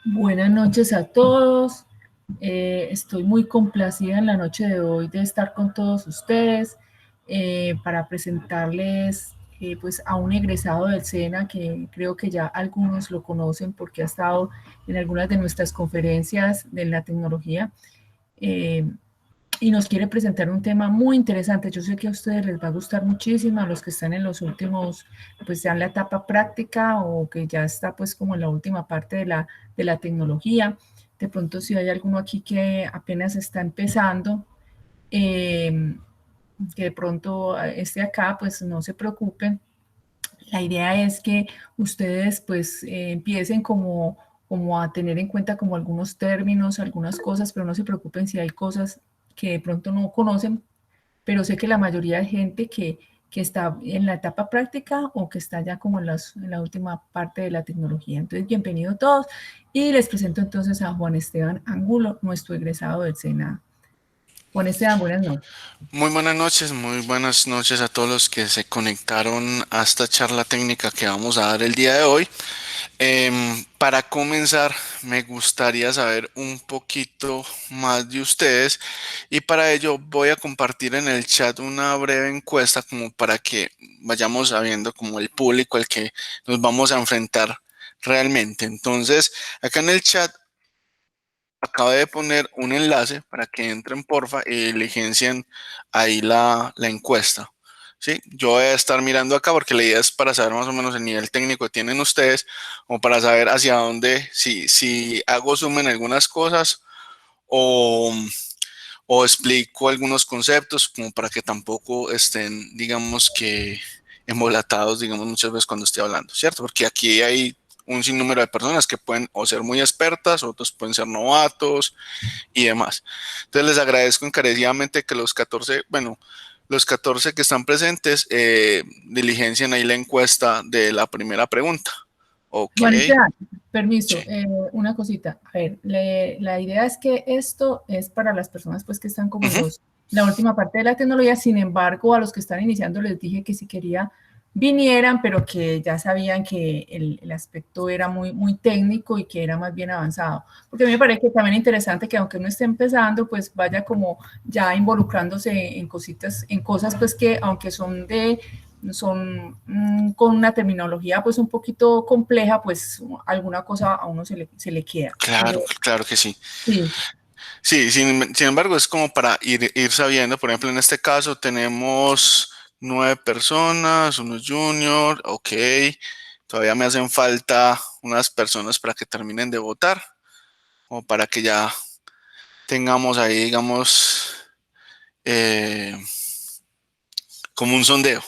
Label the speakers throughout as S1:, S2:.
S1: Buenas noches a todos. Estoy muy complacida en la noche de hoy de estar con todos ustedes para presentarles pues a un egresado del SENA que creo que ya algunos lo conocen porque ha estado en algunas de nuestras conferencias de la tecnología. Eh, y nos quiere presentar un tema muy interesante. Yo sé que a ustedes les va a gustar muchísimo, a los que están en los últimos, pues ya en la etapa práctica o que ya está pues como en la última parte de la tecnología. De pronto si hay alguno aquí que apenas está empezando, eh, que de pronto esté acá, pues no se preocupen. La idea es que ustedes pues empiecen como a tener en cuenta como algunos términos, algunas cosas, pero no se preocupen si hay cosas que de pronto no conocen, pero sé que la mayoría de gente que está en la etapa práctica o que está ya como en la última parte de la tecnología. Entonces, bienvenidos todos y les presento entonces a Juan Esteban Angulo, nuestro egresado del SENA. Juan Esteban, buenas noches.
S2: Muy buenas noches a todos los que se conectaron a esta charla técnica que vamos a dar el día de hoy. Para comenzar, me gustaría saber un poquito más de ustedes y para ello voy a compartir en el chat una breve encuesta como para que vayamos sabiendo como el público al que nos vamos a enfrentar realmente. Entonces, acá en el chat acabo de poner un enlace para que entren porfa y diligencien ahí la encuesta. ¿Sí? Yo voy a estar mirando acá porque la idea es para saber más o menos el nivel técnico que tienen ustedes o para saber hacia dónde, si hago zoom en algunas cosas o, o explico algunos conceptos como para que tampoco estén, digamos que embolatados, digamos muchas veces cuando estoy hablando, ¿cierto? Porque aquí hay un sinnúmero de personas que pueden o ser muy expertas, otros pueden ser novatos y demás. Entonces les agradezco encarecidamente que los 14 que están presentes diligencien ahí la encuesta de la primera pregunta. Ok,
S1: Juan Esteban, permiso,
S2: sí.
S1: una cosita. A ver, la idea es que esto es para las personas pues que están como en
S2: Ujú.
S1: la última parte de la tecnología. Sin embargo, a los que están iniciando les dije que si quería vinieran, pero que ya sabían que el aspecto era muy técnico y que era más bien avanzado. Porque a mí me parece que también interesante que aunque uno esté empezando, pues vaya como ya involucrándose en cositas, en cosas pues que aunque son con una terminología pues un poquito compleja, pues alguna cosa a uno se le queda.
S2: Claro, claro que sí.
S1: Sí,
S2: Sí, sin embargo, es como para ir sabiendo, por ejemplo, en este caso tenemos 9 personas, unos junior, ok, todavía me hacen falta unas personas para que terminen de votar, o para que ya tengamos ahí, digamos, eh, como un sondeo,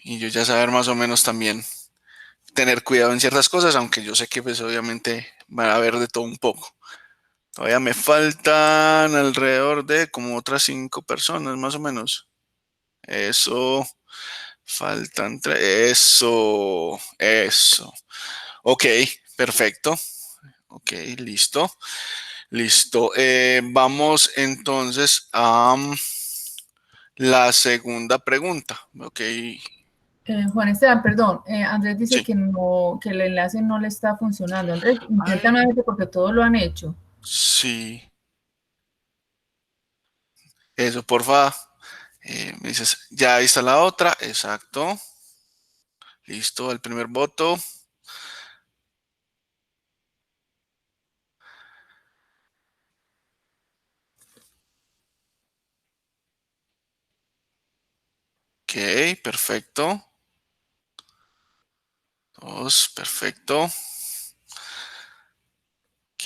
S2: y yo ya saber más o menos también tener cuidado en ciertas cosas, aunque yo sé que pues obviamente va a haber de todo un poco. Todavía me faltan alrededor de como otras 5 personas, más o menos. Eso, faltan tres. Eso. Ok, perfecto. Ok, listo. Listo. Vamos entonces a la segunda pregunta. Ok,
S1: Juan Esteban, perdón, Andrés dice
S2: sí.
S1: que no, que el enlace no le está funcionando. Andrés, intenta
S2: Ay,
S1: nuevamente porque todos lo han hecho.
S2: sí. Eso, porfa. Me dices, ya ahí está la otra. Exacto. Listo, el primer voto. Ok, perfecto. Dos, perfecto. Ok.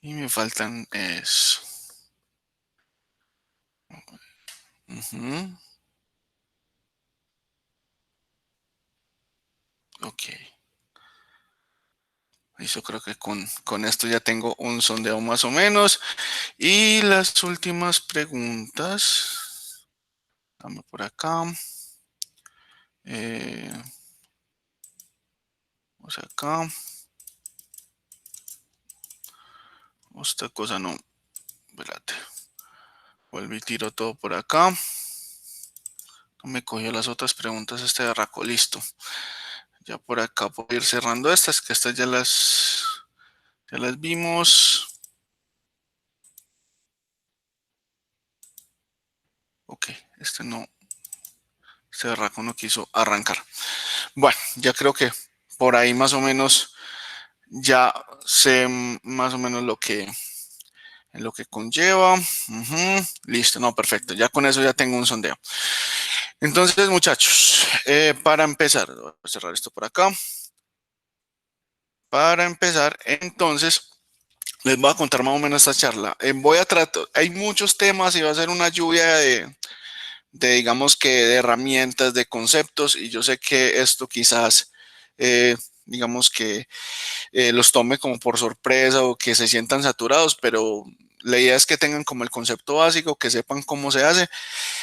S2: Y me faltan eso. Ujú. Ok. Listo, creo que con esto ya tengo un sondeo más o menos. Y las últimas preguntas. Dame por acá. Eh, Vamos acá. Esta cosa no. Espérate. Vuelvo y tiro todo por acá. No me cogió las otras preguntas este de Raco. Listo. Ya por acá puedo ir cerrando estas, que estas ya las vimos. Ok, este no, este berraco no quiso arrancar. Bueno, ya creo que por ahí más o menos ya sé más o menos lo que conlleva. Listo, no, perfecto. Ya con eso ya tengo un sondeo. Entonces, muchachos, para empezar, voy a cerrar esto por acá. Para empezar, entonces, les voy a contar más o menos esta charla. Voy a tratar, hay muchos temas y va a ser una lluvia digamos que, de herramientas, de conceptos, y yo sé que esto quizás, digamos que los tome como por sorpresa o que se sientan saturados, pero la idea es que tengan como el concepto básico, que sepan cómo se hace.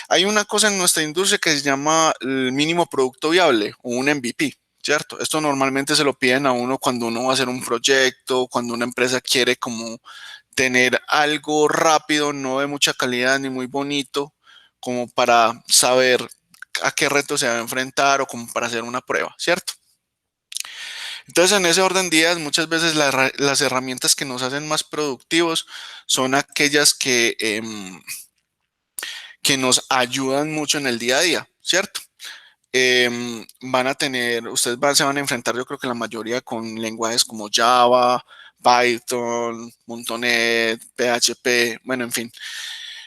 S2: Hay una cosa en nuestra industria que se llama el mínimo producto viable o un MVP, ¿cierto? Esto normalmente se lo piden a uno cuando uno va a hacer un proyecto, cuando una empresa quiere como tener algo rápido, no de mucha calidad ni muy bonito, como para saber a qué reto se va a enfrentar o como para hacer una prueba, ¿cierto? Entonces, en ese orden de ideas, muchas veces las herramientas que nos hacen más productivos son aquellas que nos ayudan mucho en el día a día, ¿cierto? Van a tener, se van a enfrentar, yo creo que la mayoría con lenguajes como Java, Python, .NET, PHP, bueno, en fin.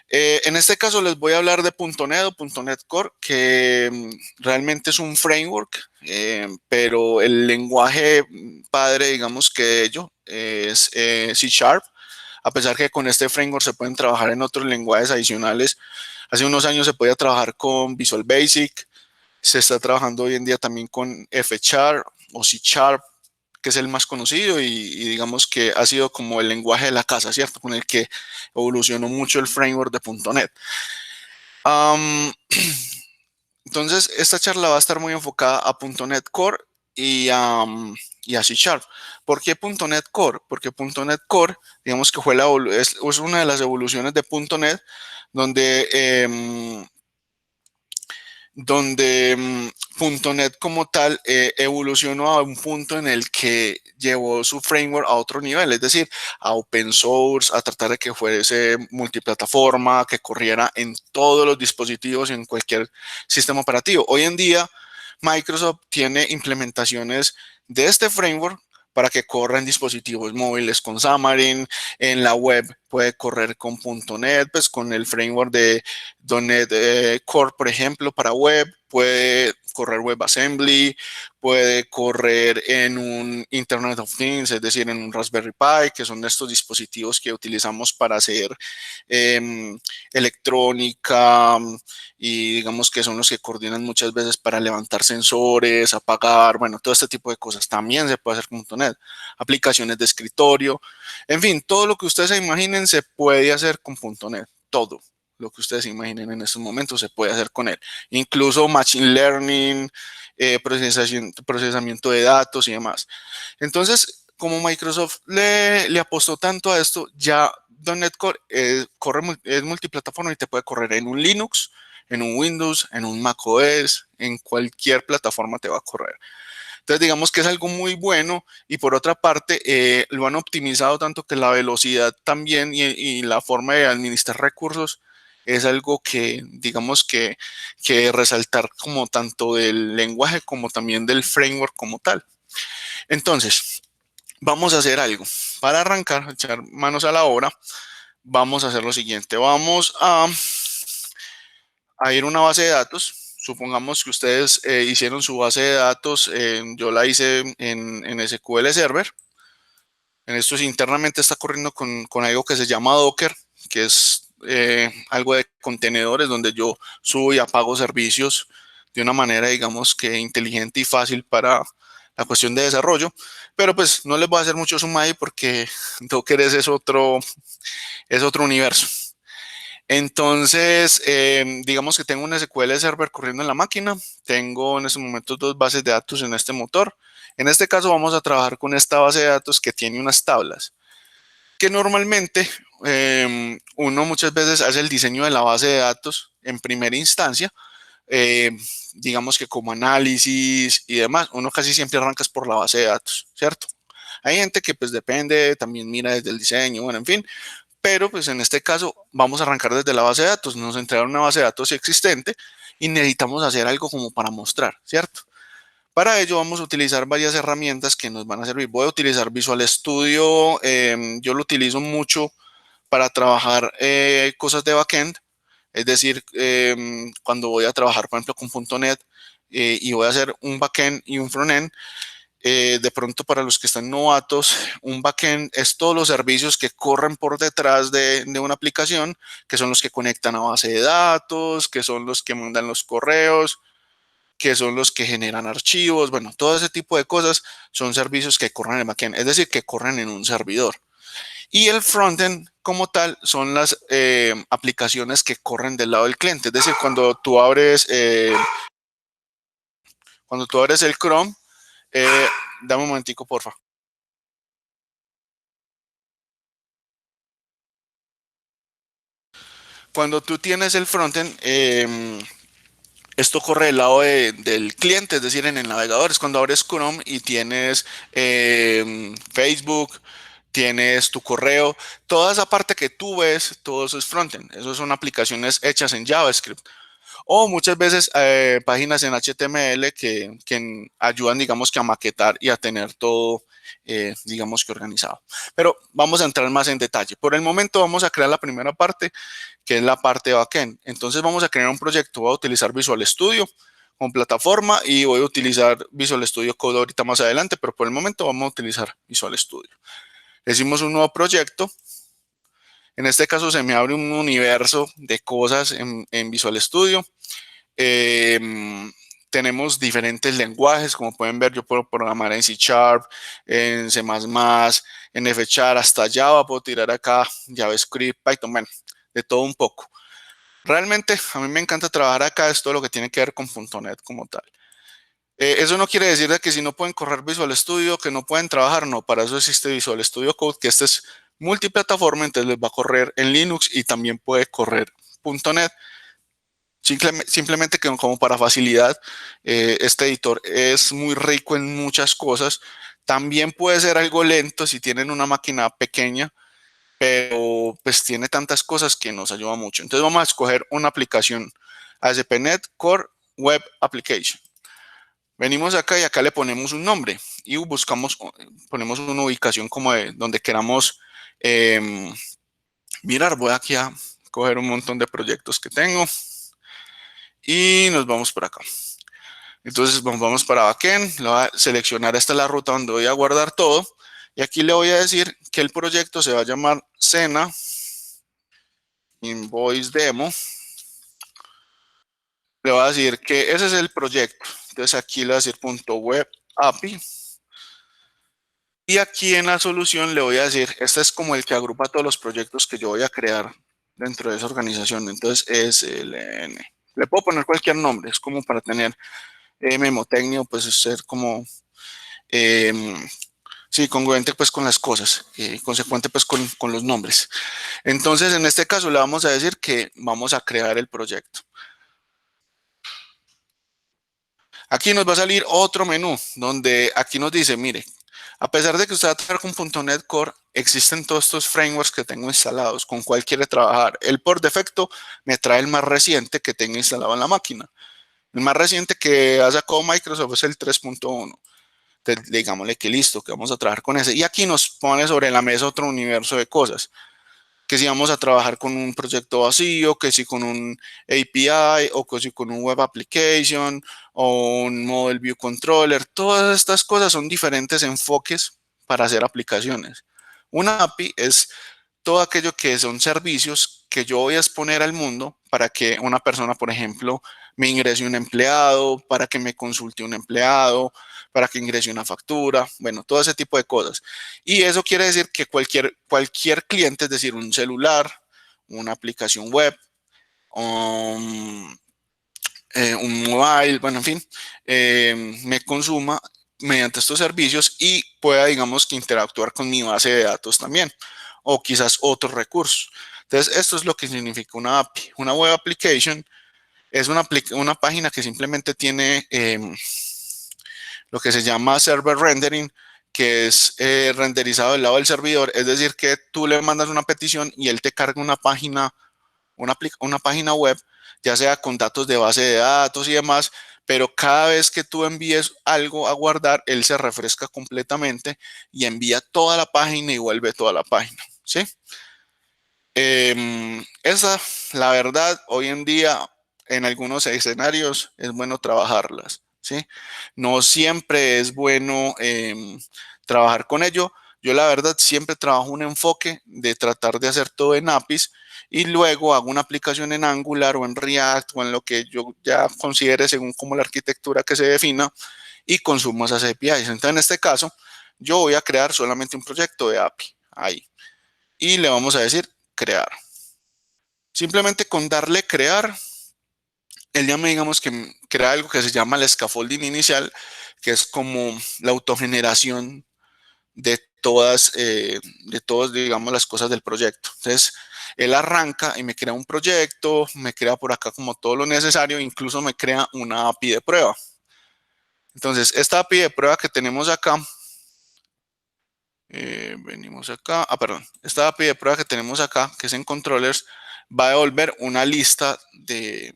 S2: En este caso les voy a hablar de .NET o .NET Core, que realmente es un framework, pero el lenguaje padre, digamos que de ello, es C Sharp. A pesar que con este framework se pueden trabajar en otros lenguajes adicionales. Hace unos años se podía trabajar con Visual Basic, se está trabajando hoy en día también con F Sharp o C Sharp, que es el más conocido y digamos que ha sido como el lenguaje de la casa, ¿cierto? Con el que evolucionó mucho el framework de .NET. Um, entonces, esta charla va a estar muy enfocada a .NET Core y a C Sharp. ¿Por qué .NET Core? Porque .NET Core, digamos que es una de las evoluciones de .NET donde .NET como tal evolucionó a un punto en el que llevó su framework a otro nivel, es decir, a open source, a tratar de que fuese multiplataforma, que corriera en todos los dispositivos y en cualquier sistema operativo. Hoy en día, Microsoft tiene implementaciones de este framework para que corra en dispositivos móviles con Xamarin, en la web puede correr con .NET, pues con el framework de .NET Core, por ejemplo, para web, puede correr WebAssembly, puede correr en un Internet of Things, es decir, en un Raspberry Pi, que son estos dispositivos que utilizamos para hacer electrónica y digamos que son los que coordinan muchas veces para levantar sensores, apagar, bueno, todo este tipo de cosas. También se puede hacer con .NET. Aplicaciones de escritorio, en fin, todo lo que ustedes se imaginen se puede hacer con .NET, todo lo que ustedes imaginen en estos momentos se puede hacer con él. Incluso Machine Learning, procesamiento de datos y demás. Entonces, como Microsoft le apostó tanto a esto, ya .NET Core es multiplataforma y te puede correr en un Linux, en un Windows, en un Mac OS, en cualquier plataforma te va a correr. Entonces, digamos que es algo muy bueno y por otra parte, lo han optimizado tanto que la velocidad también y la forma de administrar recursos es algo que, digamos que resaltar como tanto del lenguaje como también del framework como tal. Entonces, vamos a hacer algo. Para arrancar, echar manos a la obra, vamos a hacer lo siguiente. Vamos a ir a una base de datos. Supongamos que ustedes hicieron su base de datos, yo la hice en SQL Server. En esto internamente está corriendo con algo que se llama Docker, que es algo de contenedores donde yo subo y apago servicios de una manera, digamos que inteligente y fácil para la cuestión de desarrollo. Pero pues no les voy a hacer mucho zoom ahí porque Docker es otro universo. Entonces, digamos que tengo un SQL Server corriendo en la máquina. Tengo en este momento dos bases de datos en este motor. En este caso vamos a trabajar con esta base de datos que tiene unas tablas, que normalmente uno muchas veces hace el diseño de la base de datos en primera instancia, eh, digamos que como análisis y demás, uno casi siempre arranca por la base de datos, ¿cierto? Hay gente que pues depende, también mira desde el diseño, bueno, en fin, pero pues en este caso vamos a arrancar desde la base de datos. Nos entregaron una base de datos existente y necesitamos hacer algo como para mostrar, ¿cierto? Para ello vamos a utilizar varias herramientas que nos van a servir. Voy a utilizar Visual Studio, yo lo utilizo mucho para trabajar cosas de backend, es decir, cuando voy a trabajar, por ejemplo, con .NET y voy a hacer un backend y un frontend, de pronto para los que están novatos, un backend es todos los servicios que corren por detrás de una aplicación, que son los que conectan a base de datos, que son los que mandan los correos, que son los que generan archivos, bueno, todo ese tipo de cosas son servicios que corren en el backend, es decir, que corren en un servidor. Y el frontend como tal son las aplicaciones que corren del lado del cliente, es decir, cuando tú abres el Chrome, eh, dame un momentico, porfa. Cuando tú tienes el frontend, esto corre del lado del cliente, es decir, en el navegador. Es cuando abres Chrome y tienes Facebook, tienes tu correo, toda esa parte que tú ves, todo eso es frontend. Eso son aplicaciones hechas en JavaScript. O muchas veces páginas en HTML que ayudan, digamos, que a maquetar y a tener todo, digamos, que organizado. Pero vamos a entrar más en detalle. Por el momento vamos a crear la primera parte, que es la parte de backend. Entonces vamos a crear un proyecto. Voy a utilizar Visual Studio como plataforma y voy a utilizar Visual Studio Code ahorita más adelante, pero por el momento vamos a utilizar Visual Studio. Decimos un nuevo proyecto. En este caso se me abre un universo de cosas en Visual Studio. Eh, tenemos diferentes lenguajes, como pueden ver, yo puedo programar en C Sharp, en C++, en F Sharp, hasta Java, puedo tirar acá JavaScript, Python, bueno, de todo un poco. Realmente a mí me encanta trabajar acá, es todo lo que tiene que ver con .NET como tal. Eso no quiere decir de que si no pueden correr Visual Studio, que no pueden trabajar, no, para eso existe Visual Studio Code, que este es multiplataforma, entonces les va a correr en Linux y también puede correr .NET. Simplemente que como para facilidad, este editor es muy rico en muchas cosas. También puede ser algo lento si tienen una máquina pequeña, pero pues tiene tantas cosas que nos ayuda mucho. Entonces vamos a escoger una aplicación ASP.NET Core Web Application. Venimos acá y acá le ponemos un nombre y buscamos, ponemos una ubicación como de donde queramos mirar. Voy aquí a coger un montón de proyectos que tengo y nos vamos por acá. Entonces vamos para backend, le voy a seleccionar, esta es la ruta donde voy a guardar todo y aquí le voy a decir que el proyecto se va a llamar Sena Invoice Demo. Le voy a decir que ese es el proyecto. Entonces aquí le voy a decir .web API. Y aquí en la solución le voy a decir, este es como el que agrupa todos los proyectos que yo voy a crear dentro de esa organización. Entonces SLN. Le puedo poner cualquier nombre, es como para tener memotecnia, pues ser como, sí, congruente pues con las cosas, consecuente pues con los nombres. Entonces en este caso le vamos a decir que vamos a crear el proyecto. Aquí nos va a salir otro menú donde aquí nos dice, mire, a pesar de que usted va a trabajar con .NET Core, existen todos estos frameworks que tengo instalados. ¿Con cuál quiere trabajar? Él por defecto me trae el más reciente que tenga instalado en la máquina. El más reciente que ha sacado Microsoft es el 3.1. Entonces, digámosle que listo, que vamos a trabajar con ese. Y aquí nos pone sobre la mesa otro universo de cosas. Que si vamos a trabajar con un proyecto vacío, que si con un API o que si con un web application o un model view controller, todas estas cosas son diferentes enfoques para hacer aplicaciones. Una API es todo aquello que son servicios que yo voy a exponer al mundo para que una persona, por ejemplo, me ingrese un empleado, para que me consulte un empleado, para que ingrese una factura, bueno, todo ese tipo de cosas. Y eso quiere decir que cualquier cliente, es decir, un celular, una aplicación web, un mobile, bueno, en fin, me consuma mediante estos servicios y pueda, digamos, que interactuar con mi base de datos también, o quizás otros recursos. Entonces, esto es lo que significa una API. Una web application Es una página que simplemente tiene lo que se llama server rendering, que es renderizado del lado del servidor, es decir, que tú le mandas una petición y él te carga una página web, ya sea con datos de base de datos y demás, pero cada vez que tú envíes algo a guardar, él se refresca completamente y envía toda la página y vuelve toda la página, ¿sí? Esa, la verdad, hoy en día en algunos escenarios es bueno trabajarlas, ¿sí? No siempre es bueno trabajar con ello. Yo la verdad siempre trabajo un enfoque de tratar de hacer todo en APIs y luego hago una aplicación en Angular o en React o en lo que yo ya considere según como la arquitectura que se defina y consumo esas APIs. Entonces, en este caso, yo voy a crear solamente un proyecto de API ahí y le vamos a decir crear. Simplemente con darle crear, él ya me digamos que crea algo que se llama el scaffolding inicial, que es como la autogeneración de todas, digamos, las cosas del proyecto. Entonces, él arranca y me crea un proyecto, me crea por acá como todo lo necesario, incluso me crea una API de prueba. Entonces, esta API de prueba que tenemos acá, venimos acá, perdón, esta API de prueba que tenemos acá, que es en controllers, va a devolver una lista de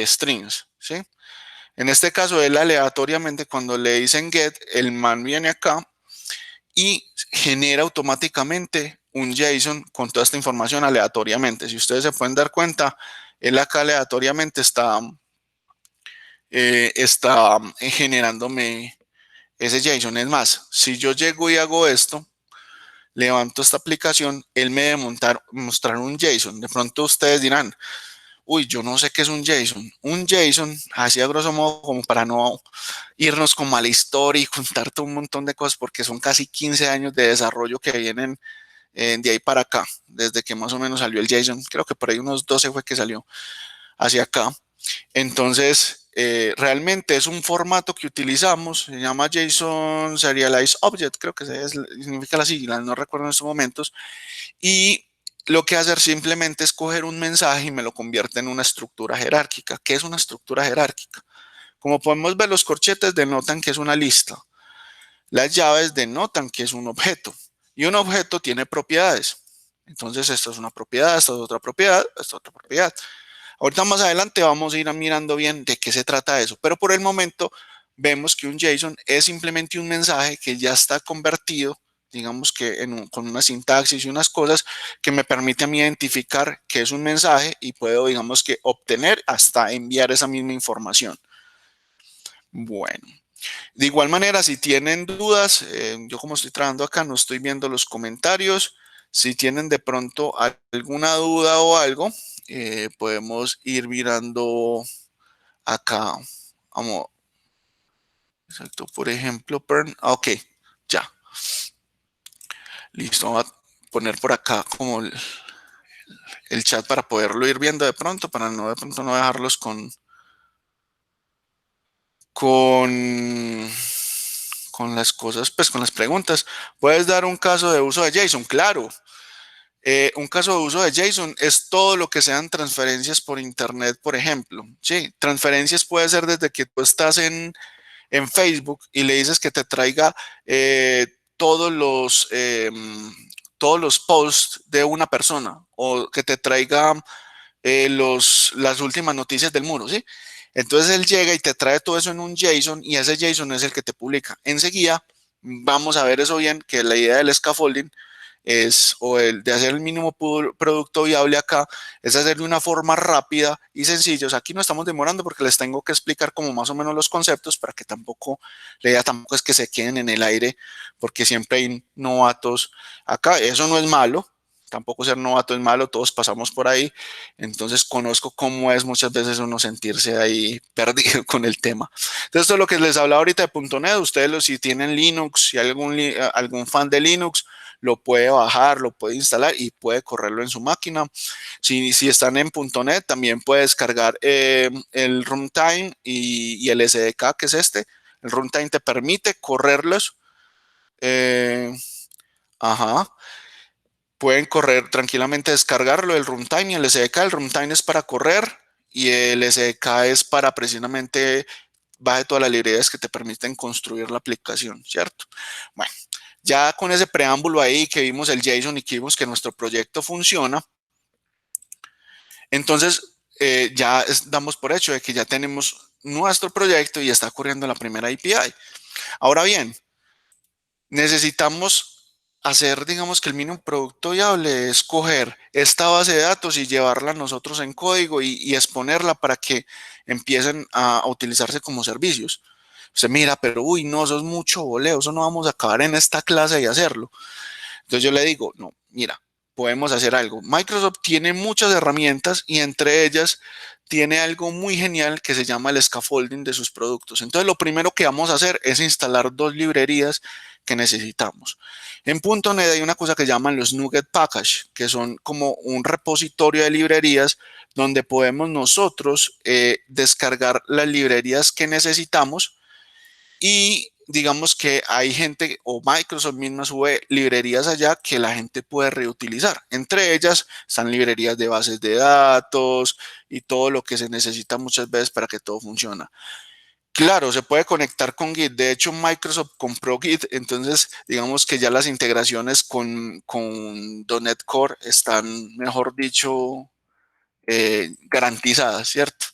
S2: strings, ¿sí? En este caso, él aleatoriamente, cuando le dicen get, el man viene acá y genera automáticamente un JSON con toda esta información aleatoriamente. Si ustedes se pueden dar cuenta, él acá aleatoriamente está generándome ese JSON. Es más, si yo llego y hago esto, levanto esta aplicación, él me debe mostrar un JSON. De pronto ustedes dirán, uy, yo no sé qué es un JSON. Un JSON, así a grosso modo, como para no irnos como a la historia y contarte un montón de cosas, porque son casi 15 años de desarrollo que vienen de ahí para acá, desde que más o menos salió el JSON. Creo que por ahí unos 12 fue que salió hacia acá. Entonces, realmente es un formato que utilizamos, se llama JSON Serialized Object, creo que significa la sigla, no recuerdo en estos momentos, y lo que hacer simplemente es coger un mensaje y me lo convierte en una estructura jerárquica. ¿Qué es una estructura jerárquica? Como podemos ver, los corchetes denotan que es una lista. Las llaves denotan que es un objeto. Y un objeto tiene propiedades. Entonces, esto es una propiedad, esto es otra propiedad, esto es otra propiedad. Ahorita más adelante vamos a ir mirando bien de qué se trata eso. Pero por el momento vemos que un JSON es simplemente un mensaje que ya está convertido, digamos que con una sintaxis y unas cosas que me permite a mí identificar qué es un mensaje y puedo, digamos que, obtener hasta enviar esa misma información. Bueno, de igual manera, si tienen dudas, yo como estoy trabajando acá, no estoy viendo los comentarios. Si tienen de pronto alguna duda o algo, podemos ir mirando acá. Vamos, exacto, por ejemplo, ok, ya, listo. Voy a poner por acá como el chat para poderlo ir viendo de pronto, para no de pronto no dejarlos con, con las cosas, pues con las preguntas. ¿Puedes dar un caso de uso de JSON? Claro. Un caso de uso de JSON es todo lo que sean transferencias por internet, por ejemplo. Sí, transferencias puede ser desde que tú estás en Facebook y le dices que te traiga todos todos los posts de una persona o que te traiga las últimas noticias del muro, ¿sí? Entonces él llega y te trae todo eso en un JSON y ese JSON es el que te publica. Enseguida vamos a ver eso bien, que la idea del scaffolding o el de hacer el mínimo producto viable acá, es hacerlo de una forma rápida y sencilla. O sea, aquí no estamos demorando porque les tengo que explicar como más o menos los conceptos para que tampoco, la idea tampoco es que se queden en el aire, porque siempre hay novatos acá. Eso no es malo, tampoco ser novato es malo, todos pasamos por ahí, entonces conozco cómo es muchas veces uno sentirse ahí perdido con el tema. Entonces, esto es lo que les hablaba ahorita de .NET, ustedes si tienen Linux, si hay algún fan de Linux, lo puede bajar, lo puede instalar y puede correrlo en su máquina. Si están en .NET, también puede descargar el runtime y el SDK, que es este. El runtime te permite correrlos. Eh, ajá. Pueden correr tranquilamente, descargarlo, el runtime y el SDK. El runtime es para correr y el SDK es para precisamente baje todas las librerías que te permiten construir la aplicación, ¿cierto? Bueno, ya con ese preámbulo ahí que vimos el JSON y que vimos que nuestro proyecto funciona, entonces ya damos por hecho de que ya tenemos nuestro proyecto y está corriendo la primera API. Ahora bien, necesitamos hacer, digamos que el mínimo producto viable es coger esta base de datos y llevarla nosotros en código y exponerla para que empiecen a utilizarse como servicios. Usted mira, pero uy, no, eso es mucho boleo, eso no vamos a acabar en esta clase y hacerlo. Entonces yo le digo, no, mira, podemos hacer algo. Microsoft tiene muchas herramientas y entre ellas tiene algo muy genial que se llama el scaffolding de sus productos. Entonces lo primero que vamos a hacer es instalar dos librerías que necesitamos. En .NET hay una cosa que llaman los NuGet Package, que son como un repositorio de librerías donde podemos nosotros descargar las librerías que necesitamos y digamos que hay gente o Microsoft misma sube librerías allá que la gente puede reutilizar. Entre ellas están librerías de bases de datos y todo lo que se necesita muchas veces para que todo funcione. Claro, se puede conectar con Git. De hecho, Microsoft compró Git, entonces digamos que ya las integraciones con .NET Core están, mejor dicho, garantizadas, ¿cierto?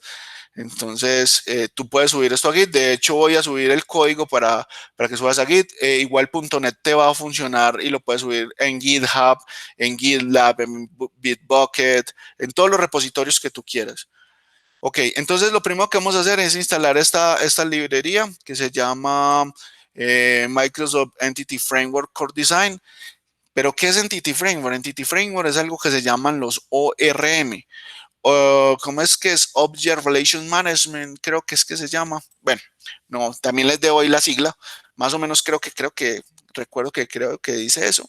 S2: Entonces, tú puedes subir esto a Git. De hecho, voy a subir el código para que subas a Git. Igual .NET te va a funcionar y lo puedes subir en GitHub, en GitLab, en Bitbucket, en todos los repositorios que tú quieras. Ok, entonces lo primero que vamos a hacer es instalar esta librería que se llama Microsoft Entity Framework Core Design. Pero, ¿qué es Entity Framework? Entity Framework es algo que se llaman los ORM. ¿Cómo es que es? Object Relations Management, creo que es que se llama. Bueno, no, también les debo ahí la sigla. Más o menos recuerdo que creo que dice eso.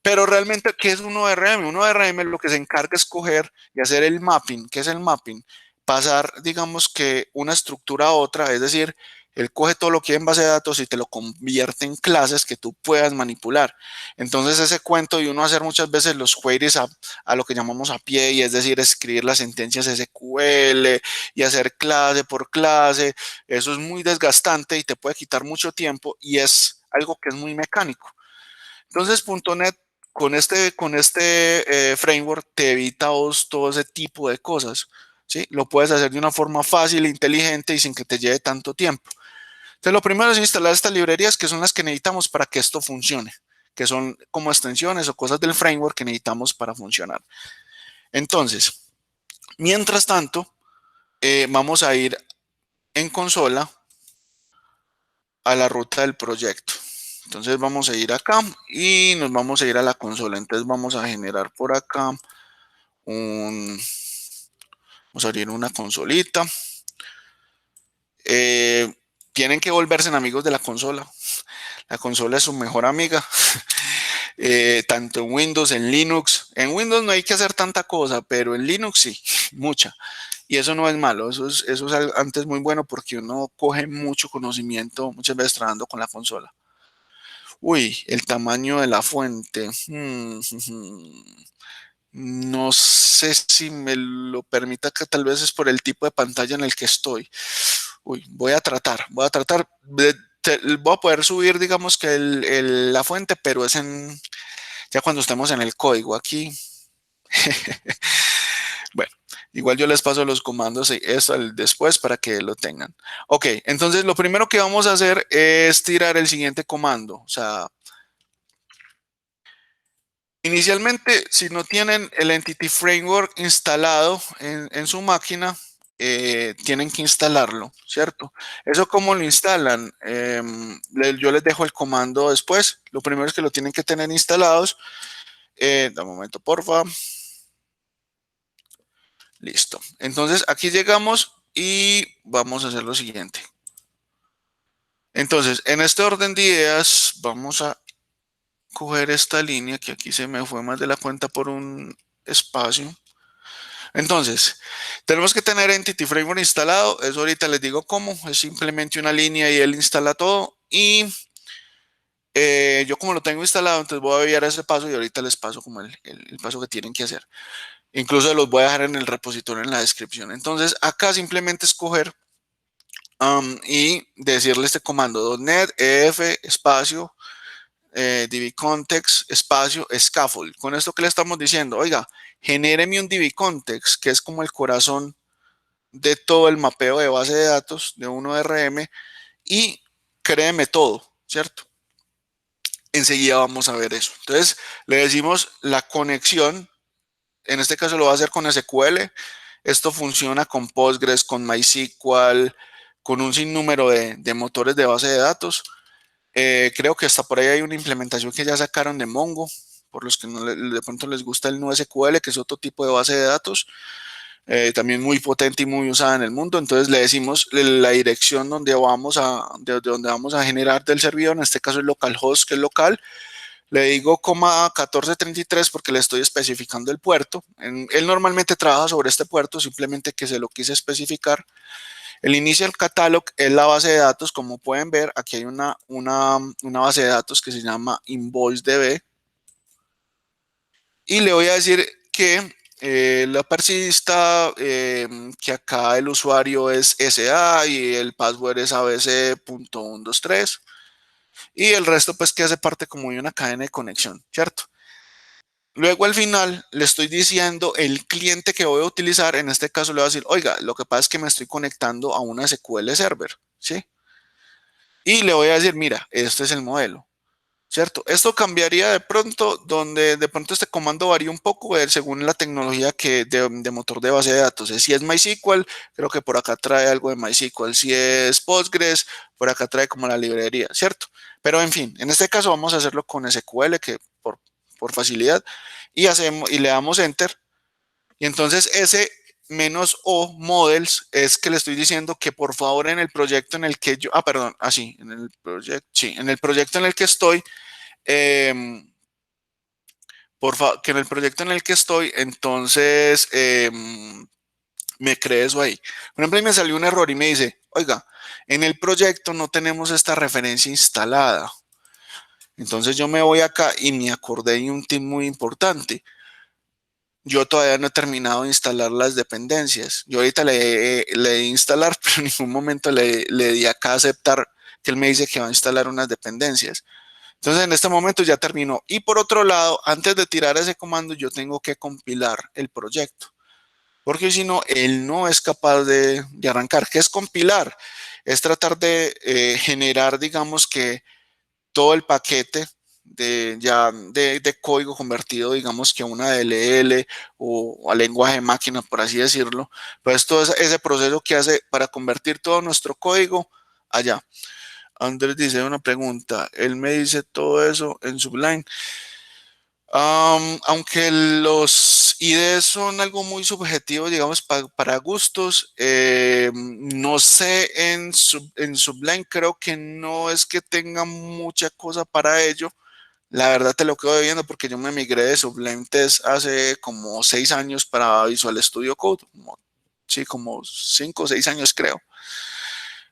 S2: Pero realmente, ¿qué es un ORM? Un ORM lo que se encarga es coger y hacer el mapping. ¿Qué es el mapping? Pasar, digamos que una estructura a otra, es decir, él coge todo lo que hay en base de datos y te lo convierte en clases que tú puedas manipular. Entonces ese cuento y uno hacer muchas veces los queries a lo que llamamos API, es decir, escribir las sentencias SQL y hacer clase por clase, eso es muy desgastante y te puede quitar mucho tiempo y es algo que es muy mecánico. Entonces, .NET con este framework te evita todo ese tipo de cosas. ¿Sí? Lo puedes hacer de una forma fácil, inteligente y sin que te lleve tanto tiempo. Entonces, lo primero es instalar estas librerías que son las que necesitamos para que esto funcione, que son como extensiones o cosas del framework que necesitamos para funcionar. Entonces, mientras tanto, vamos a ir en consola a la ruta del proyecto. Entonces vamos a ir acá y nos vamos a ir a la consola. Entonces vamos a generar por acá vamos a abrir una consolita. Tienen que volverse amigos de la consola. La consola es su mejor amiga. Tanto en Windows, en Linux. En Windows no hay que hacer tanta cosa, pero en Linux sí, mucha. Y eso no es malo, eso es antes muy bueno porque uno coge mucho conocimiento muchas veces trabajando con la consola. Uy, el tamaño de la fuente. No sé si me lo permita, que tal vez es por el tipo de pantalla en el que estoy. Uy, voy a tratar. Voy a poder subir, digamos que la fuente, pero es ya cuando estemos en el código aquí. Bueno, igual yo les paso los comandos y eso después para que lo tengan. Ok, entonces lo primero que vamos a hacer es tirar el siguiente comando. O sea, inicialmente, si no tienen el Entity Framework instalado en su máquina, tienen que instalarlo, ¿cierto? ¿Eso cómo lo instalan? Yo les dejo el comando después. Lo primero es que lo tienen que tener instalados. Da un momento, porfa. Listo. Entonces, aquí llegamos y vamos a hacer lo siguiente. Entonces, en este orden de ideas, vamos a coger esta línea que aquí se me fue más de la cuenta por un espacio. Entonces, tenemos que tener Entity Framework instalado. Eso ahorita les digo cómo. Es simplemente una línea y él instala todo. Y yo como lo tengo instalado, entonces voy a enviar ese paso y ahorita les paso como el paso que tienen que hacer. Incluso los voy a dejar en el repositorio en la descripción. Entonces, acá simplemente escoger y decirle este comando .NET ef espacio dbcontext espacio scaffold. Con esto que le estamos diciendo, oiga, genéreme un dbcontext, que es como el corazón de todo el mapeo de base de datos de un ORM y créeme todo, ¿cierto? Enseguida vamos a ver eso. Entonces, le decimos la conexión, en este caso lo va a hacer con SQL. Esto funciona con Postgres, con MySQL, con un sinnúmero de motores de base de datos. Creo que hasta por ahí hay una implementación que ya sacaron de Mongo, por los que no de pronto les gusta el NoSQL, que es otro tipo de base de datos, también muy potente y muy usada en el mundo. Entonces le decimos la dirección donde de donde vamos a generar del servidor, en este caso el localhost, que es local. Le digo 1433 porque le estoy especificando el puerto. Él normalmente trabaja sobre este puerto, simplemente que se lo quise especificar. El initial catalog es la base de datos. Como pueden ver, aquí hay una base de datos que se llama InvoiceDB. Y le voy a decir que la persista, que acá el usuario es SA y el password es abc.123. Y el resto pues que hace parte como de una cadena de conexión, ¿cierto? Luego al final le estoy diciendo el cliente que voy a utilizar. En este caso le voy a decir, oiga, lo que pasa es que me estoy conectando a una SQL Server, ¿sí? Y le voy a decir, mira, este es el modelo, ¿cierto? Esto cambiaría de pronto, donde de pronto este comando varía un poco según la tecnología de motor de base de datos. Si es MySQL, creo que por acá trae algo de MySQL. Si es Postgres, por acá trae como la librería, ¿cierto? Pero en fin, en este caso vamos a hacerlo con SQL, que por facilidad, y le damos Enter. Y entonces ese -o models es que le estoy diciendo que por favor en el proyecto en el que yo, perdón, así, en el proyecto, sí, en el proyecto en el que estoy, eh, que en el proyecto en el que estoy, entonces me cree eso ahí. Por ejemplo, ahí me salió un error y me dice, oiga, en el proyecto no tenemos esta referencia instalada. Entonces yo me voy acá y me acordé de un tip muy importante. Yo todavía no he terminado de instalar las dependencias. Yo ahorita le di instalar, pero en ningún momento le di acá a aceptar que él me dice que va a instalar unas dependencias. Entonces en este momento ya terminó. Y por otro lado, antes de tirar ese comando, yo tengo que compilar el proyecto. Porque si no, él no es capaz de arrancar. ¿Qué es compilar? Es tratar de generar, digamos que todo el paquete de código convertido, digamos que a una DLL o a lenguaje de máquina, por así decirlo. Pues todo ese proceso que hace para convertir todo nuestro código allá. Andrés dice una pregunta, él me dice todo eso en Sublime. Aunque los IDEs son algo muy subjetivo, digamos, para gustos, no sé, en Sublime creo que no es que tenga mucha cosa para ello. La verdad te lo quedo debiendo porque yo me migré de Sublime Test hace como 6 años para Visual Studio Code. Sí, como 5 o 6 años creo.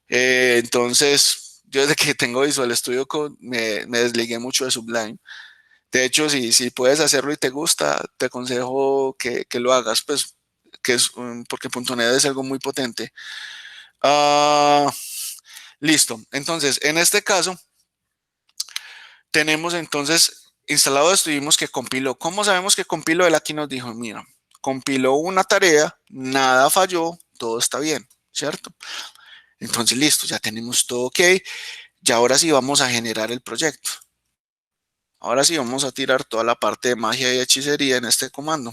S2: Entonces, yo desde que tengo Visual Studio Code me desligué mucho de Sublime. De hecho, si puedes hacerlo y te gusta, te aconsejo que lo hagas, pues, porque .NET es algo muy potente. Ah, listo. Entonces, en este caso, tenemos entonces instalado esto y vimos que compiló. ¿Cómo sabemos que compiló? Él aquí nos dijo, mira, compiló una tarea, nada falló, todo está bien, ¿cierto? Entonces, listo, ya tenemos todo ok. Y ahora sí vamos a generar el proyecto. Ahora sí vamos a tirar toda la parte de magia y hechicería en este comando.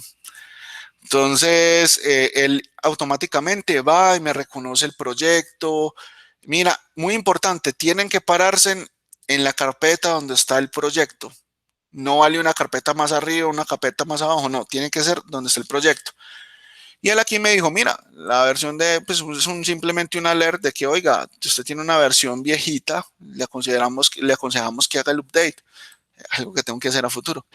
S2: Entonces, él automáticamente va y me reconoce el proyecto. Mira, muy importante, tienen que pararse en la carpeta donde está el proyecto. No vale una carpeta más arriba, una carpeta más abajo, no, tiene que ser donde está el proyecto. Y él aquí me dijo, mira, la versión pues es simplemente un alert de que, oiga, si usted tiene una versión viejita, le aconsejamos que haga el update, algo que tengo que hacer a futuro.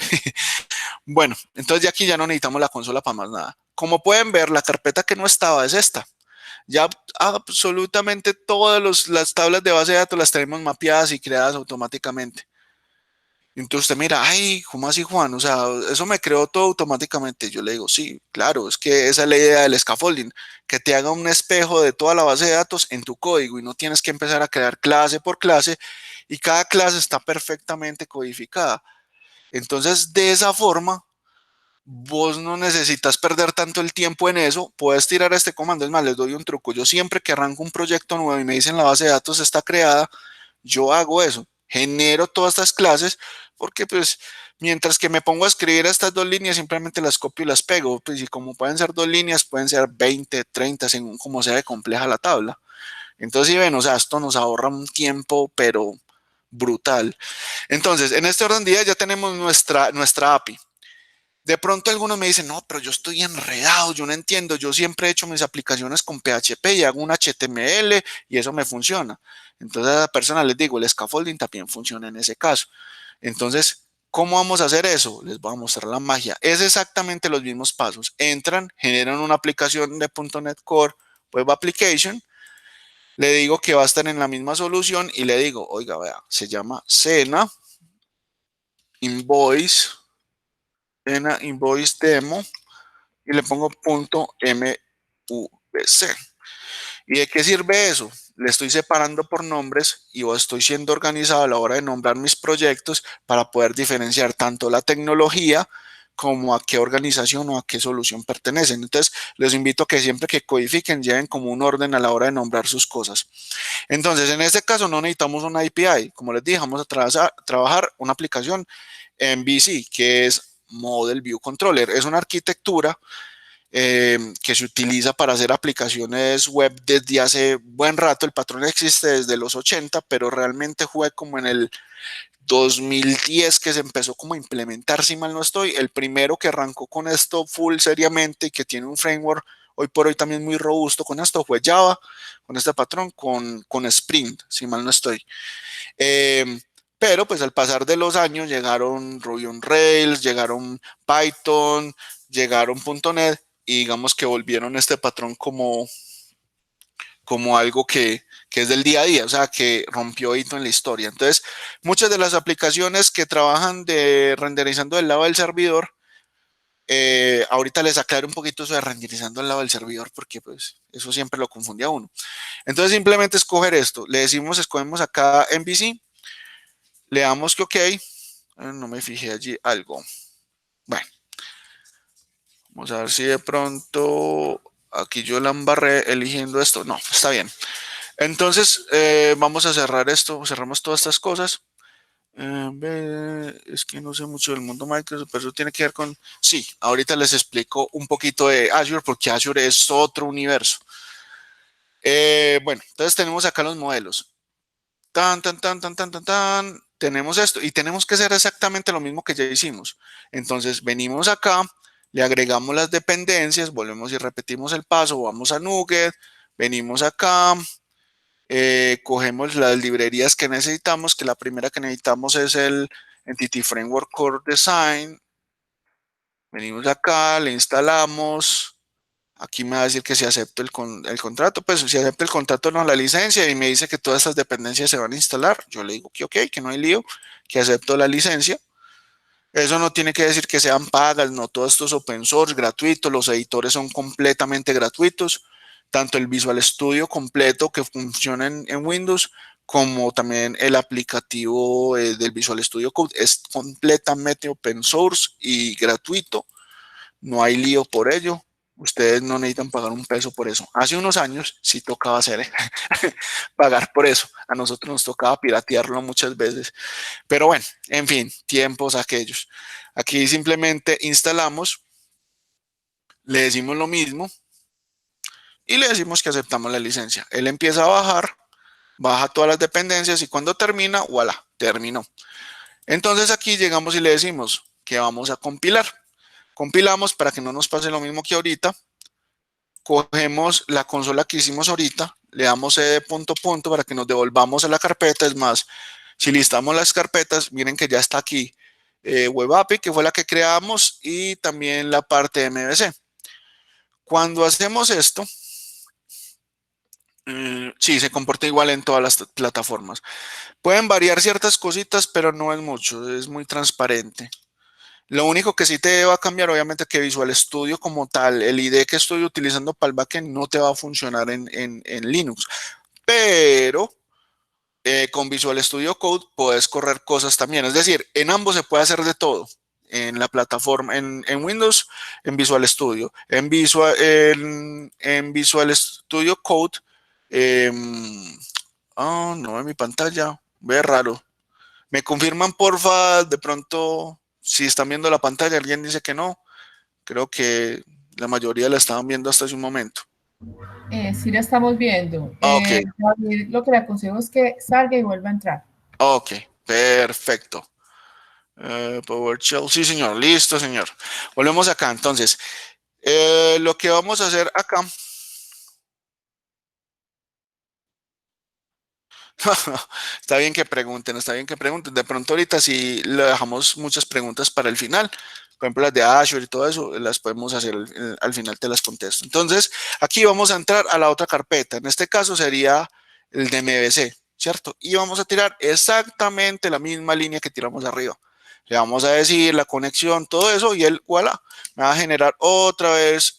S2: Bueno, entonces de aquí ya no necesitamos la consola para más nada. Como pueden ver, la carpeta que no estaba es esta. Ya absolutamente todas las tablas de base de datos las tenemos mapeadas y creadas automáticamente. Entonces usted mira, ay, ¿cómo así, Juan? O sea, eso me creó todo automáticamente. Yo le digo, sí, claro, es que esa es la idea del scaffolding, que te haga un espejo de toda la base de datos en tu código y no tienes que empezar a crear clase por clase y cada clase está perfectamente codificada. Entonces, de esa forma, vos no necesitas perder tanto el tiempo en eso, puedes tirar este comando. Es más, les doy un truco. Yo siempre que arranco un proyecto nuevo y me dicen la base de datos está creada, yo hago eso, genero todas estas clases, porque pues mientras que me pongo a escribir estas dos líneas, simplemente las copio y las pego, pues y como pueden ser dos líneas, pueden ser 20, 30, según como sea de compleja la tabla. Entonces, si ven, o sea, esto nos ahorra un tiempo, pero brutal. Entonces, en este orden de ideas ya tenemos nuestra API. De pronto algunos me dicen, no, pero yo estoy enredado, yo no entiendo, yo siempre he hecho mis aplicaciones con PHP y hago un HTML y eso me funciona. Entonces a la persona les digo, el scaffolding también funciona en ese caso. Entonces, ¿cómo vamos a hacer eso? Les voy a mostrar la magia. Es exactamente los mismos pasos. Entran, generan una aplicación de .NET Core Web Application, le digo que va a estar en la misma solución y le digo, oiga, vea, se llama Sena Invoice, Sena Invoice Demo y le pongo .mvc. ¿Y de qué sirve eso? Le estoy separando por nombres y estoy siendo organizado a la hora de nombrar mis proyectos para poder diferenciar tanto la tecnología como a qué organización o a qué solución pertenecen. Entonces, les invito a que siempre que codifiquen lleven como un orden a la hora de nombrar sus cosas. Entonces, en este caso no necesitamos una API. Como les dije, vamos a trabajar una aplicación en MVC, que es Model View Controller. Es una arquitectura que se utiliza para hacer aplicaciones web desde hace buen rato. El patrón existe desde los 80, pero realmente fue como en el 2010 que se empezó como a implementar, si mal no estoy. El primero que arrancó con esto full seriamente y que tiene un framework hoy por hoy también muy robusto con esto fue Java, con este patrón, con Spring, si mal no estoy. Eh, pero pues al pasar de los años llegaron Ruby on Rails, llegaron Python, llegaron .NET y digamos que volvieron este patrón como algo que es del día a día, o sea, que rompió hito en la historia. Entonces, muchas de las aplicaciones que trabajan de renderizando del lado del servidor, ahorita les aclaro un poquito eso de renderizando al lado del servidor, porque pues eso siempre lo confundía a uno. Entonces, simplemente escoger esto. Le decimos, escogemos acá MVC, le damos que OK. No me fijé allí algo. Bueno, vamos a ver si de pronto aquí yo la embarré eligiendo esto. No, está bien. Entonces, vamos a cerrar esto, cerramos todas estas cosas. Es que no sé mucho del mundo Microsoft, pero eso tiene que ver con... Sí, ahorita les explico un poquito de Azure, porque Azure es otro universo. Bueno, entonces tenemos acá los modelos. Tan, tan, tan, tan, tan, tan, tan. Tenemos esto y tenemos que hacer exactamente lo mismo que ya hicimos. Entonces venimos acá, le agregamos las dependencias, volvemos y repetimos el paso, vamos a NuGet, venimos acá, cogemos las librerías que necesitamos, que la primera que necesitamos es el Entity Framework Core Design. Venimos acá, le instalamos. Aquí me va a decir que si acepto el contrato, pues si acepto el contrato no la licencia y me dice que todas estas dependencias se van a instalar, yo le digo que OK, que no hay lío, que acepto la licencia. Eso no tiene que decir que sean pagas, no, todo esto es open source, gratuito, los editores son completamente gratuitos, tanto el Visual Studio completo que funciona en Windows, como también el aplicativo del Visual Studio Code es completamente open source y gratuito, no hay lío por ello. Ustedes no necesitan pagar un peso por eso. Hace unos años sí tocaba hacer pagar por eso. A nosotros nos tocaba piratearlo muchas veces. Pero bueno, en fin, tiempos aquellos. Aquí simplemente instalamos, le decimos lo mismo y le decimos que aceptamos la licencia. Él empieza a bajar, baja todas las dependencias y cuando termina, voilà, terminó. Entonces aquí llegamos y le decimos que vamos a compilar. Compilamos para que no nos pase lo mismo que ahorita. Cogemos la consola que hicimos ahorita, le damos de punto punto para que nos devolvamos a la carpeta. Es más, si listamos las carpetas, miren que ya está aquí Web API, que fue la que creamos, y también la parte de MVC. Cuando hacemos esto, Sí, se comporta igual en todas las plataformas. Pueden variar ciertas cositas, pero no es mucho, es muy transparente. Lo único que sí te va a cambiar, obviamente, que Visual Studio como tal, el IDE que estoy utilizando para el backend no te va a funcionar en Linux. Pero con Visual Studio Code puedes correr cosas también. Es decir, en ambos se puede hacer de todo. En la plataforma, en Windows, en Visual Studio. En Visual Studio Code. Eh, oh, no, en mi pantalla. Ve raro. ¿Me confirman, porfa? De pronto, si están viendo la pantalla, alguien dice que no. Creo que la mayoría la estaban viendo hasta hace un momento.
S1: Sí la estamos viendo.
S2: Ok,
S1: David, lo que le aconsejo es que salga y vuelva a entrar.
S2: ok, perfecto. PowerShell, sí, señor, listo, señor. Volvemos acá. Entonces, lo que vamos a hacer acá. Está bien que pregunten, está bien que pregunten. De pronto ahorita si le dejamos muchas preguntas para el final, por ejemplo las de Azure y todo eso, las podemos hacer al final te las contesto. Entonces, aquí vamos a entrar a la otra carpeta. En este caso sería el de MVC, ¿cierto? Y vamos a tirar exactamente la misma línea que tiramos arriba. Le vamos a decir la conexión, todo eso, y él, voilà, me va a generar otra vez,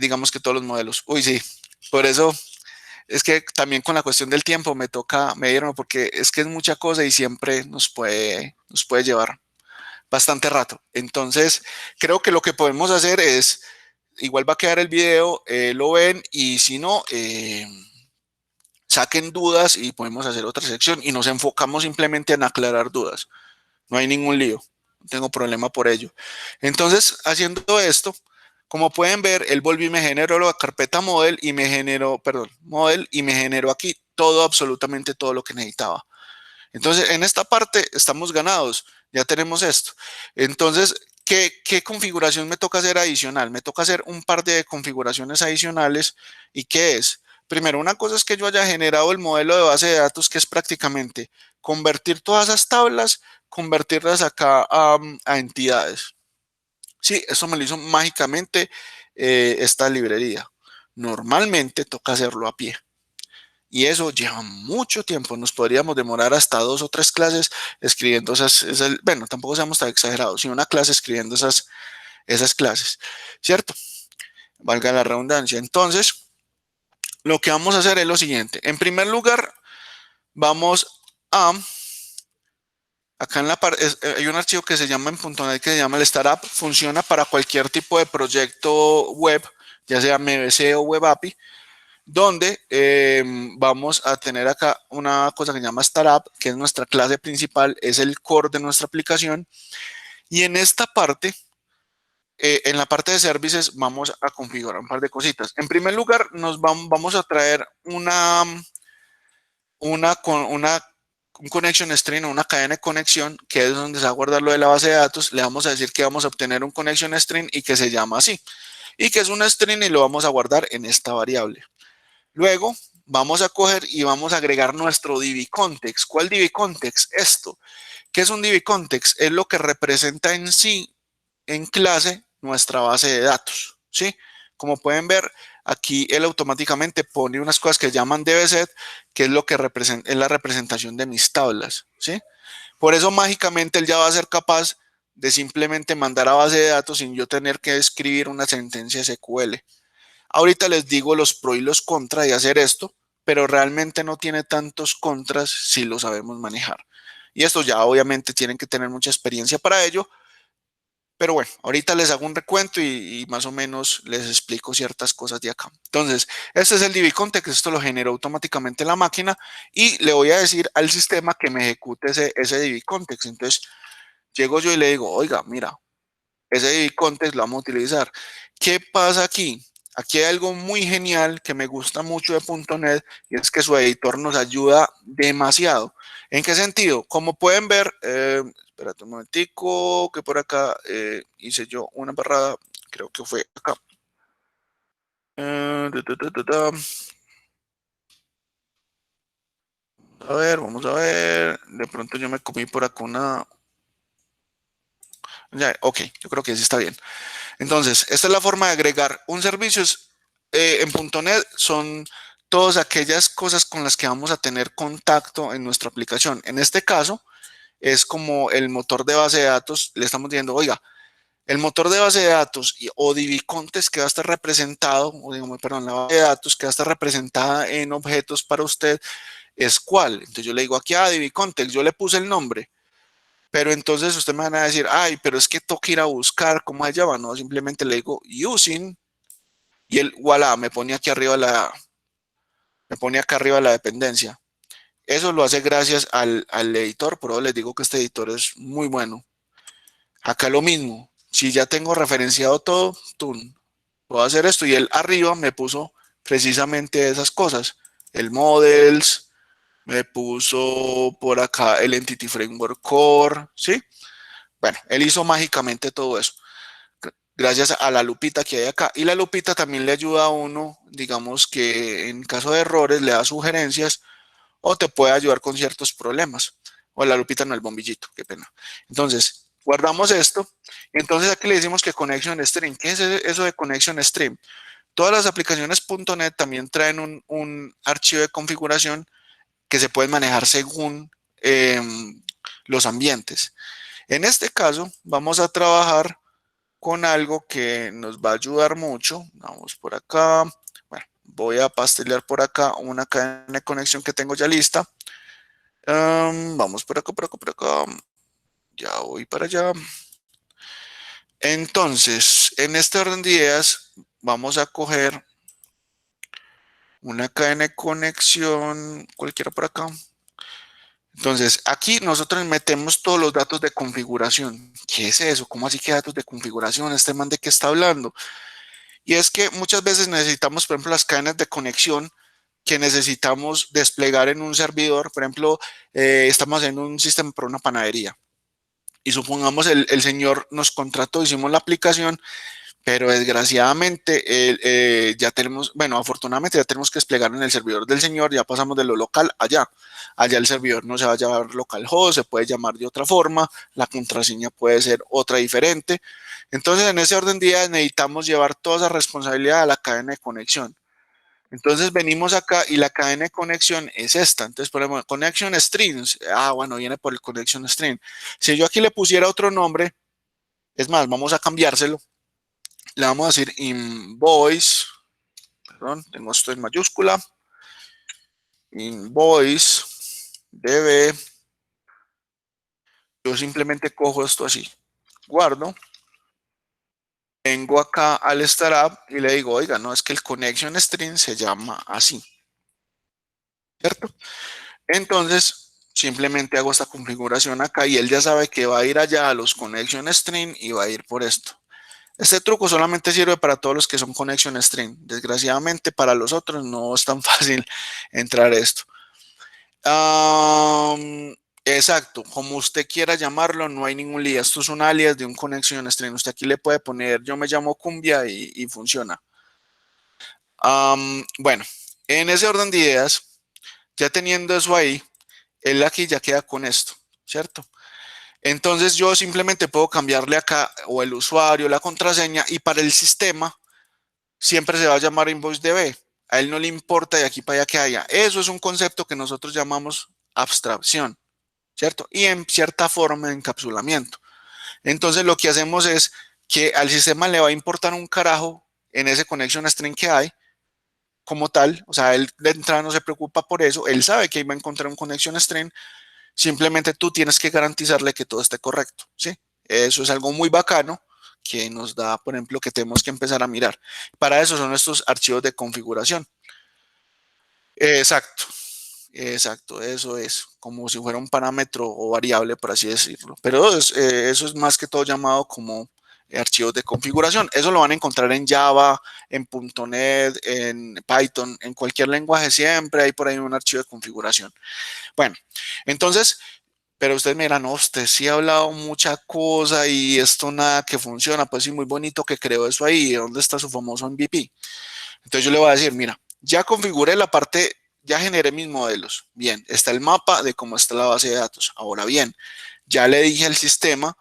S2: digamos que todos los modelos. Uy, sí, por eso es que también con la cuestión del tiempo me toca medirme porque es que es mucha cosa y siempre nos puede llevar bastante rato. Entonces, creo que lo que podemos hacer es, igual va a quedar el video, lo ven y si no, saquen dudas y podemos hacer otra sección y nos enfocamos simplemente en aclarar dudas. No hay ningún lío, no tengo problema por ello. Entonces, haciendo esto, como pueden ver, él volvió y me generó la carpeta model y me generó, perdón, model y me generó aquí todo, absolutamente todo lo que necesitaba. Entonces, en esta parte estamos ganados, ya tenemos esto. Entonces, ¿qué configuración me toca hacer adicional? Me toca hacer un par de configuraciones adicionales. ¿Y qué es? Primero, una cosa es que yo haya generado el modelo de base de datos, que es prácticamente convertir todas esas tablas, convertirlas acá a entidades. Sí, eso me lo hizo mágicamente esta librería. Normalmente toca hacerlo a pie. Y eso lleva mucho tiempo. Nos podríamos demorar hasta 2 o 3 clases escribiendo bueno, tampoco seamos tan exagerados, sino una clase escribiendo esas clases, ¿cierto? Valga la redundancia. Entonces, lo que vamos a hacer es lo siguiente. En primer lugar, vamos a, acá en la parte, hay un archivo que se llama en .NET que se llama el Startup. Funciona para cualquier tipo de proyecto web, ya sea MVC o Web API, donde vamos a tener acá una cosa que se llama Startup, que es nuestra clase principal, es el core de nuestra aplicación. Y en esta parte, en la parte de services, vamos a configurar un par de cositas. En primer lugar, vamos a traer un connection string o una cadena de conexión, que es donde se va a guardar lo de la base de datos. Le vamos a decir que vamos a obtener un connection string y que se llama así. Y que es un string y lo vamos a guardar en esta variable. Luego vamos a coger y vamos a agregar nuestro DB-Context. ¿Cuál DB-Context? Esto. ¿Qué es un DB-Context? Es lo que representa en sí, en clase, nuestra base de datos. ¿Sí? Como pueden ver, aquí él automáticamente pone unas cosas que llaman DBSet, que es lo que es la representación de mis tablas. ¿Sí? Por eso mágicamente él ya va a ser capaz de simplemente mandar a base de datos sin yo tener que escribir una sentencia SQL. Ahorita les digo los pros y los contras de hacer esto, pero realmente no tiene tantos contras si lo sabemos manejar. Y esto ya obviamente tienen que tener mucha experiencia para ello, pero bueno, ahorita les hago un recuento y más o menos les explico ciertas cosas de acá. Entonces, este es el DB-Context, esto lo generó automáticamente la máquina y le voy a decir al sistema que me ejecute ese DB-Context. Entonces, llego yo y le digo, oiga, mira, ese DB-Context lo vamos a utilizar. ¿Qué pasa aquí? Aquí hay algo muy genial que me gusta mucho de .NET y es que su editor nos ayuda demasiado. ¿En qué sentido? Como pueden ver, espérate un momentico, que por acá hice yo una barrada, creo que fue acá. A ver, vamos a ver. De pronto yo me comí por acá una... Ya, ok, yo creo que sí está bien. Entonces, esta es la forma de agregar un servicio en .NET son todas aquellas cosas con las que vamos a tener contacto en nuestra aplicación. En este caso, es como el motor de base de datos. Le estamos diciendo, oiga, el motor de base de datos o DB Contest que va a estar representado, o digamos, perdón, la base de datos que va a estar representada en objetos para usted, ¿es cuál? Entonces yo le digo aquí, DB Context, yo le puse el nombre. Pero entonces usted me van a decir, ay, pero es que toca ir a buscar cómo se llama, no, simplemente le digo using y el voilà, me pone acá arriba la dependencia. Eso lo hace gracias al editor, pero les digo que este editor es muy bueno. Acá lo mismo, si ya tengo referenciado todo, puedo hacer esto y él arriba me puso precisamente esas cosas. El models, me puso por acá el Entity Framework Core, ¿sí? Bueno, él hizo mágicamente todo eso, gracias a la lupita que hay acá. Y la lupita también le ayuda a uno, digamos que en caso de errores le da sugerencias o te puede ayudar con ciertos problemas. O la lupita no, el bombillito, qué pena. Entonces, guardamos esto. Entonces aquí le decimos que Connection Stream. ¿Qué es eso de Connection Stream? Todas las aplicaciones .NET también traen un archivo de configuración que se puede manejar según los ambientes. En este caso, vamos a trabajar con algo que nos va a ayudar mucho. Vamos por acá. Bueno, voy a pastelear por acá una cadena de conexión que tengo ya lista. Vamos por acá, por acá, por acá. Ya voy para allá. Entonces, en este orden de ideas, vamos a coger una cadena de conexión, cualquiera por acá. Entonces, aquí nosotros metemos todos los datos de configuración. ¿Qué es eso? ¿Cómo así que datos de configuración? ¿Este man de qué está hablando? Y es que muchas veces necesitamos, por ejemplo, las cadenas de conexión que necesitamos desplegar en un servidor. Por ejemplo, estamos en un sistema para una panadería. Y supongamos el señor nos contrató, hicimos la aplicación, pero desgraciadamente ya tenemos, bueno, afortunadamente ya tenemos que desplegar en el servidor del señor, ya pasamos de lo local allá. Allá el servidor no se va a llamar localhost, se puede llamar de otra forma, la contraseña puede ser otra diferente. Entonces, en ese orden de ideas necesitamos llevar toda esa responsabilidad a la cadena de conexión. Entonces venimos acá y la cadena de conexión es esta. Entonces ponemos connection strings. Bueno, viene por el connection string. Si yo aquí le pusiera otro nombre, es más, vamos a cambiárselo. Le vamos a decir invoice, perdón, tengo esto en mayúscula, invoice db. Yo simplemente cojo esto así, guardo, vengo acá al startup y le digo, oiga, no, es que el connection string se llama así, ¿cierto? Entonces, simplemente hago esta configuración acá y él ya sabe que va a ir allá a los connection string y va a ir por esto. Este truco solamente sirve para todos los que son connection string. Desgraciadamente para los otros no es tan fácil entrar esto. Exacto, como usted quiera llamarlo, no hay ningún lío. Esto es un alias de un connection string. Usted aquí le puede poner yo me llamo Cumbia y funciona. Bueno, en ese orden de ideas, ya teniendo eso ahí, él aquí ya queda con esto, ¿cierto? Entonces yo simplemente puedo cambiarle acá o el usuario, la contraseña y para el sistema siempre se va a llamar InvoiceDB. A él no le importa de aquí para allá que haya. Eso es un concepto que nosotros llamamos abstracción, ¿cierto? Y en cierta forma encapsulamiento. Entonces lo que hacemos es que al sistema le va a importar un carajo en ese connection string que hay como tal, o sea, él de entrada no se preocupa por eso, él sabe que iba a encontrar un connection string. Simplemente tú tienes que garantizarle que todo esté correcto, ¿sí? Eso es algo muy bacano que nos da, por ejemplo, que tenemos que empezar a mirar. Para eso son estos archivos de configuración. Exacto, exacto, eso es, como si fuera un parámetro o variable, por así decirlo. Pero eso es más que todo llamado como archivos de configuración. Eso lo van a encontrar en Java, en .NET, en Python, en cualquier lenguaje siempre hay por ahí un archivo de configuración. Bueno, entonces, pero usted me dirá, no, usted sí ha hablado mucha cosa y esto nada que funciona. Pues sí, muy bonito que creó eso ahí. ¿Dónde está su famoso MVP? Entonces yo le voy a decir, mira, ya configuré la parte, ya generé mis modelos. Bien, está el mapa de cómo está la base de datos. Ahora bien, ya le dije al sistema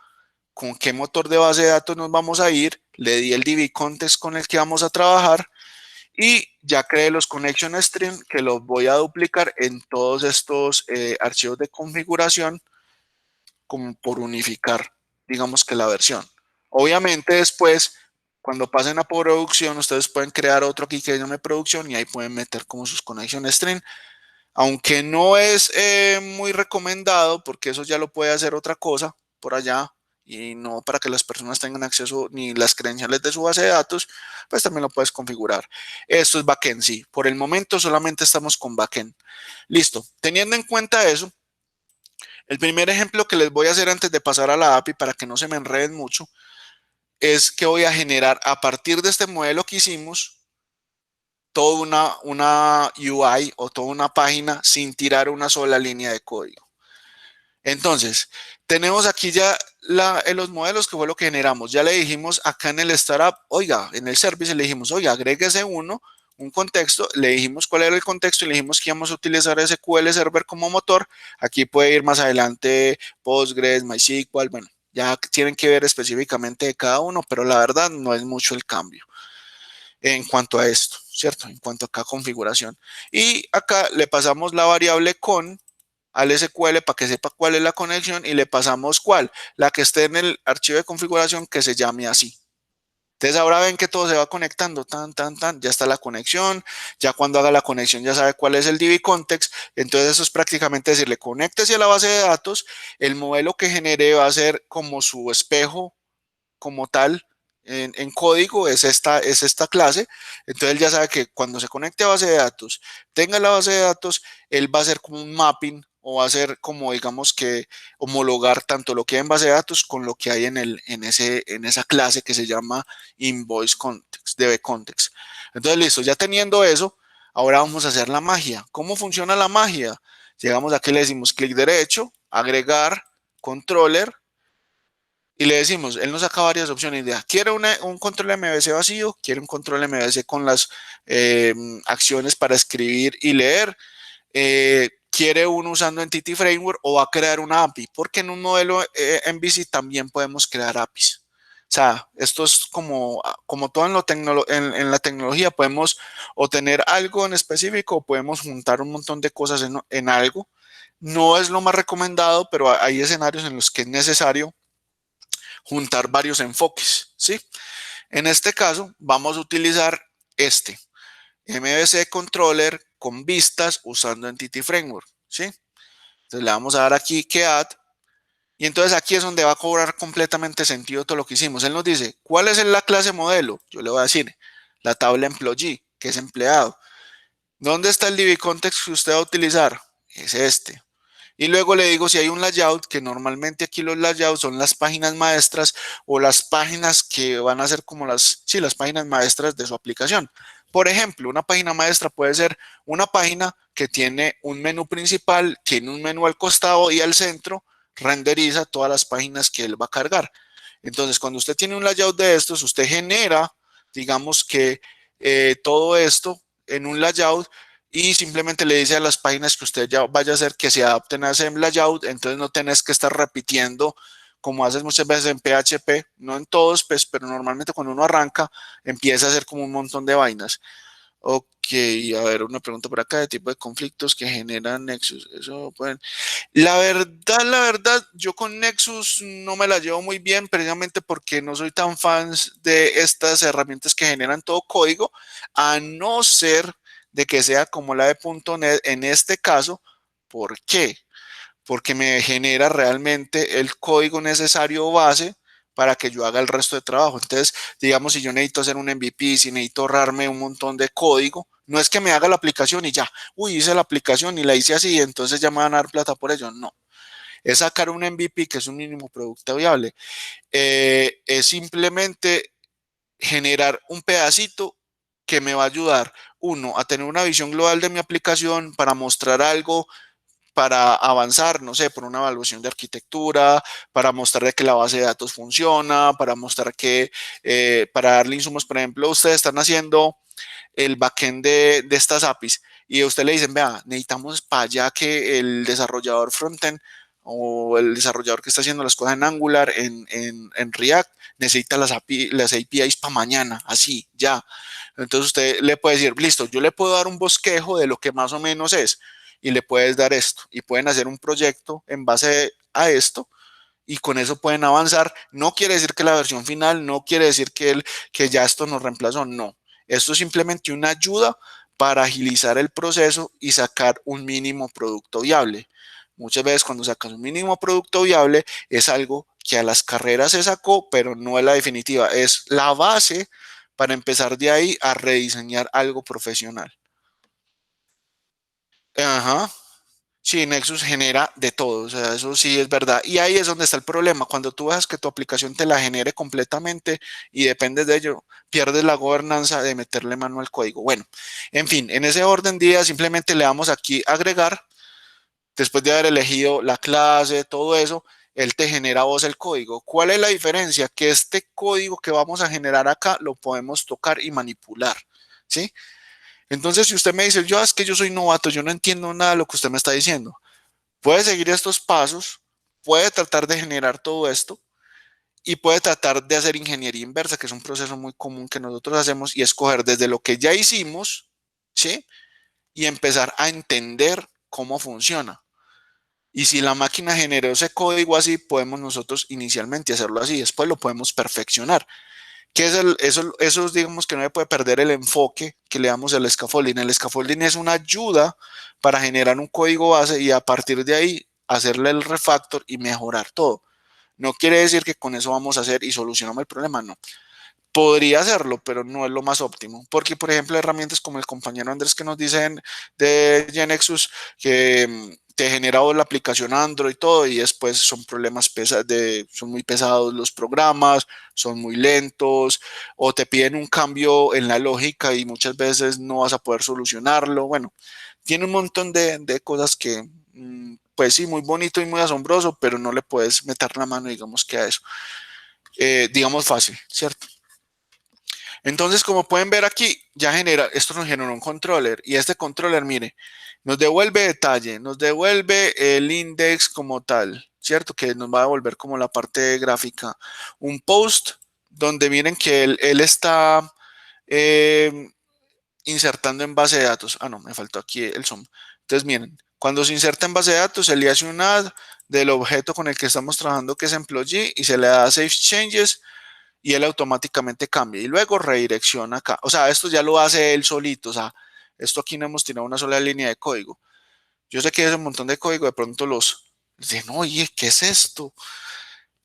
S2: con qué motor de base de datos nos vamos a ir. Le di el DB context con el que vamos a trabajar y ya creé los connection string que los voy a duplicar en todos estos archivos de configuración como por unificar, digamos que la versión. Obviamente después, cuando pasen a producción, ustedes pueden crear otro aquí que se llame producción y ahí pueden meter como sus connection string, aunque no es muy recomendado porque eso ya lo puede hacer otra cosa por allá y no para que las personas tengan acceso ni las credenciales de su base de datos, pues también lo puedes configurar. Esto es backend, sí. Por el momento solamente estamos con backend. Listo. Teniendo en cuenta eso, el primer ejemplo que les voy a hacer antes de pasar a la API para que no se me enreden mucho es que voy a generar a partir de este modelo que hicimos toda una UI o toda una página sin tirar una sola línea de código. Entonces, tenemos aquí ya los modelos que fue lo que generamos. Ya le dijimos acá en el startup, oiga, en el service le dijimos, oiga, agréguese un contexto, le dijimos cuál era el contexto y le dijimos que íbamos a utilizar SQL Server como motor. Aquí puede ir más adelante Postgres, MySQL, bueno, ya tienen que ver específicamente de cada uno, pero la verdad no es mucho el cambio en cuanto a esto, ¿cierto? En cuanto a acá configuración. Y acá le pasamos la variable con al SQL para que sepa cuál es la conexión y le pasamos cuál, la que esté en el archivo de configuración que se llame así. Entonces ahora ven que todo se va conectando, ya está la conexión, ya cuando haga la conexión ya sabe cuál es el DB context, entonces eso es prácticamente decirle conéctese a la base de datos, el modelo que genere va a ser como su espejo como tal en código es esta clase. Entonces él ya sabe que cuando se conecte a base de datos, tenga la base de datos, él va a hacer como un mapping o va a hacer como digamos que homologar tanto lo que hay en base de datos con lo que hay en esa clase que se llama invoice context, db context. Entonces listo, ya teniendo eso, ahora vamos a hacer la magia. ¿Cómo funciona la magia? Llegamos aquí, le decimos clic derecho, agregar, controller, y le decimos, él nos saca varias opciones. Quiere un control MVC vacío, quiere un control MVC con las acciones para escribir y leer, quiere uno usando Entity Framework o va a crear una API, porque en un modelo MVC también podemos crear APIs. O sea, esto es como todo en la tecnología, podemos o tener algo en específico o podemos juntar un montón de cosas en algo. No es lo más recomendado, pero hay escenarios en los que es necesario juntar varios enfoques, ¿sí? En este caso, vamos a utilizar este MVC Controller con vistas usando Entity Framework, ¿sí? Entonces le vamos a dar aquí que add y entonces aquí es donde va a cobrar completamente sentido todo lo que hicimos. Él nos dice, ¿cuál es la clase modelo? Yo le voy a decir, la tabla employee, que es empleado. ¿Dónde está el DB context que usted va a utilizar? Es este. Y luego le digo si hay un layout, que normalmente aquí los layouts son las páginas maestras o las páginas que van a ser como las páginas maestras de su aplicación. Por ejemplo, una página maestra puede ser una página que tiene un menú principal, tiene un menú al costado y al centro renderiza todas las páginas que él va a cargar. Entonces, cuando usted tiene un layout de estos, usted genera, digamos que todo esto en un layout y simplemente le dice a las páginas que usted ya vaya a hacer que se adapten a ese layout, entonces no tenés que estar repitiendo como haces muchas veces en PHP, no en todos, pues, pero normalmente cuando uno arranca empieza a hacer como un montón de vainas. Ok, a ver, una pregunta por acá de tipo de conflictos que generan Nexus. Eso pueden. La verdad, yo con Nexus no me la llevo muy bien, precisamente porque no soy tan fan de estas herramientas que generan todo código, a no ser de que sea como la de .NET en este caso. ¿Por qué? Porque me genera realmente el código necesario base para que yo haga el resto de trabajo. Entonces, digamos, si yo necesito hacer un MVP, si necesito ahorrarme un montón de código, no es que me haga la aplicación y ya, uy, hice la aplicación y la hice así, entonces ya me van a dar plata por ello. No, es sacar un MVP que es un mínimo producto viable. Es simplemente generar un pedacito que me va a ayudar, uno, a tener una visión global de mi aplicación para mostrar algo para avanzar, no sé, por una evaluación de arquitectura, para mostrar que la base de datos funciona, para mostrar que, para darle insumos, por ejemplo, ustedes están haciendo el backend de estas APIs y a usted le dicen, vea, necesitamos para allá que el desarrollador frontend, o el desarrollador que está haciendo las cosas en Angular, en React, necesita las APIs para mañana, así, ya. Entonces usted le puede decir, listo, yo le puedo dar un bosquejo de lo que más o menos es y le puedes dar esto y pueden hacer un proyecto en base a esto y con eso pueden avanzar. No quiere decir que la versión final, no quiere decir que ya esto nos reemplazó, no. Esto es simplemente una ayuda para agilizar el proceso y sacar un mínimo producto viable. Muchas veces cuando sacas un mínimo producto viable es algo que a las carreras se sacó, pero no es la definitiva, es la base para empezar de ahí a rediseñar algo profesional. Ajá. Sí, Nexus genera de todo, o sea, eso sí es verdad. Y ahí es donde está el problema. Cuando tú dejas que tu aplicación te la genere completamente y dependes de ello, pierdes la gobernanza de meterle mano al código. Bueno, en fin, en ese orden de ideas simplemente le damos aquí agregar. Después de haber elegido la clase, todo eso, él te genera a vos el código. ¿Cuál es la diferencia? Que este código que vamos a generar acá lo podemos tocar y manipular, ¿sí? Entonces, si usted me dice, yo es que yo soy novato, yo no entiendo nada de lo que usted me está diciendo. Puede seguir estos pasos, puede tratar de generar todo esto y puede tratar de hacer ingeniería inversa, que es un proceso muy común que nosotros hacemos y escoger desde lo que ya hicimos, ¿sí? Y empezar a entender cómo funciona. Y si la máquina generó ese código así, podemos nosotros inicialmente hacerlo así, después lo podemos perfeccionar. ¿Qué es eso digamos que no se puede perder el enfoque que le damos al scaffolding. El scaffolding es una ayuda para generar un código base y a partir de ahí hacerle el refactor y mejorar todo. No quiere decir que con eso vamos a hacer y solucionamos el problema, no. Podría hacerlo, pero no es lo más óptimo. Porque, por ejemplo, herramientas como el compañero Andrés que nos dicen de Genexus, que te genera la aplicación Android y todo, y después son problemas son muy pesados los programas, son muy lentos, o te piden un cambio en la lógica y muchas veces no vas a poder solucionarlo. Bueno, tiene un montón de cosas que, pues sí, muy bonito y muy asombroso, pero no le puedes meter la mano, digamos que a eso. Digamos fácil, ¿cierto? Entonces, como pueden ver aquí, esto nos generó un controller y este controller, mire, nos devuelve detalle, nos devuelve el index como tal, ¿cierto? Que nos va a devolver como la parte gráfica. Un post donde miren que él está eh, insertando en base de datos. Ah, no, me faltó aquí el zoom. Entonces, miren, cuando se inserta en base de datos, se le hace un add del objeto con el que estamos trabajando, que es employee, y se le da save changes y él automáticamente cambia y luego redirecciona acá. O sea, esto ya lo hace él solito. O sea, esto aquí no hemos tirado una sola línea de código. Yo sé que es un montón de código, de pronto los dicen, oye, ¿qué es esto?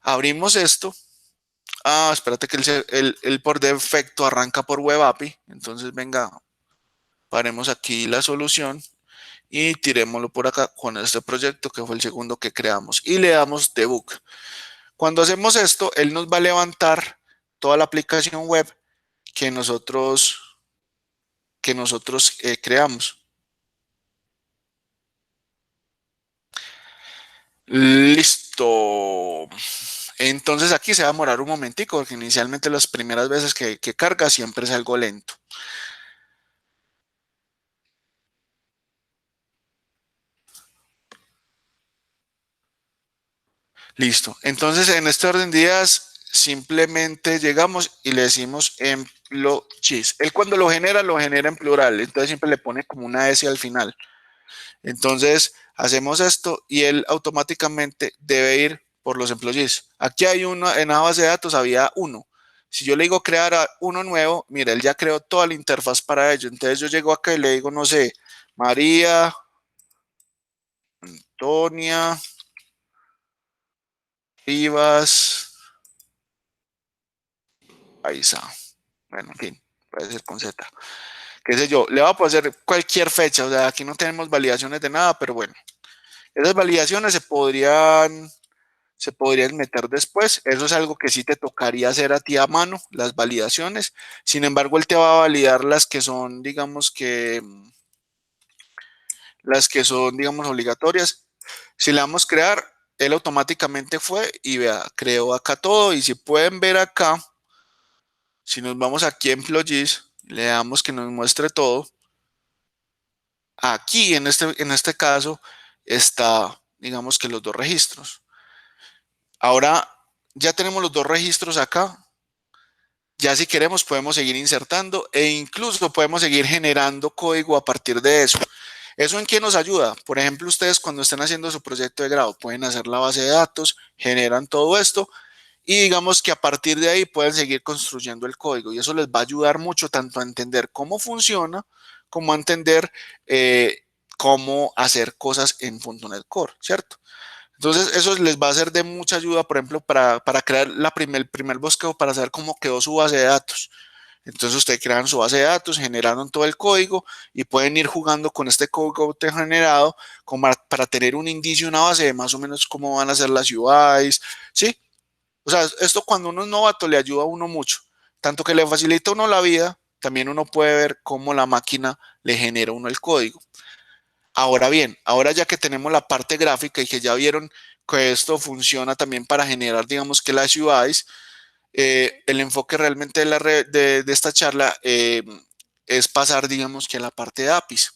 S2: Abrimos esto. Ah, espérate que él por defecto arranca por Web API. Entonces, venga, paremos aquí la solución y tirémoslo por acá con este proyecto que fue el segundo que creamos y le damos debug. Cuando hacemos esto, él nos va a levantar toda la aplicación web que nosotros creamos. Listo. Entonces aquí se va a demorar un momentico porque inicialmente las primeras veces que carga siempre es algo lento. Listo. Entonces en este orden de días simplemente llegamos y le decimos employees. Él cuando lo genera en plural. Entonces siempre le pone como una S al final. Entonces, hacemos esto y él automáticamente debe ir por los employees. Aquí hay uno, en la base de datos había uno. Si yo le digo crear uno nuevo, mira, él ya creó toda la interfaz para ello. Entonces yo llego acá y le digo, no sé, María, Antonia, Rivas, Paisa. Bueno, en fin, puede ser con Z. Qué sé yo, le va a poner cualquier fecha. O sea, aquí no tenemos validaciones de nada, pero bueno, esas validaciones se podrían meter después. Eso es algo que sí te tocaría hacer a ti a mano, las validaciones. Sin embargo, él te va a validar las que son, digamos digamos, obligatorias. Si le damos crear, él automáticamente fue y vea, creó acá todo. Y si pueden ver acá, si nos vamos aquí a Employees, le damos que nos muestre todo. Aquí, en este caso, está digamos que los dos registros. Ahora ya tenemos los dos registros acá. Ya si queremos podemos seguir insertando e incluso podemos seguir generando código a partir de eso. ¿Eso en qué nos ayuda? Por ejemplo, ustedes cuando estén haciendo su proyecto de grado pueden hacer la base de datos, generan todo esto y digamos que a partir de ahí pueden seguir construyendo el código y eso les va a ayudar mucho tanto a entender cómo funciona como a entender cómo hacer cosas en .NET Core, ¿cierto? Entonces, eso les va a ser de mucha ayuda, por ejemplo, para crear el primer bosquejo para saber cómo quedó su base de datos. Entonces, ustedes crean su base de datos, generaron todo el código y pueden ir jugando con este código generado como para tener un indicio, una base de más o menos cómo van a ser las UIs, ¿sí? O sea, esto cuando uno es novato le ayuda a uno mucho. Tanto que le facilita a uno la vida, también uno puede ver cómo la máquina le genera a uno el código. Ahora bien, ahora ya que tenemos la parte gráfica y que ya vieron que esto funciona también para generar, digamos que las UIs, el enfoque realmente de esta charla es pasar, digamos que a la parte de APIs.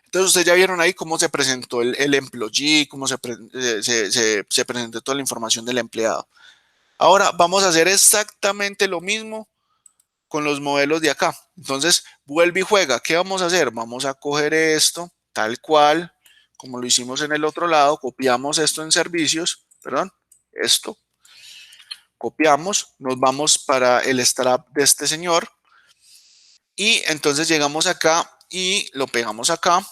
S2: Entonces, ustedes ya vieron ahí cómo se presentó el employee, cómo se presentó toda la información del empleado. Ahora vamos a hacer exactamente lo mismo con los modelos de acá. Entonces, vuelve y juega. ¿Qué vamos a hacer? Vamos a coger esto, tal cual, como lo hicimos en el otro lado, copiamos esto en servicios, perdón, esto, copiamos, nos vamos para el strap de este señor y entonces llegamos acá y lo pegamos acá.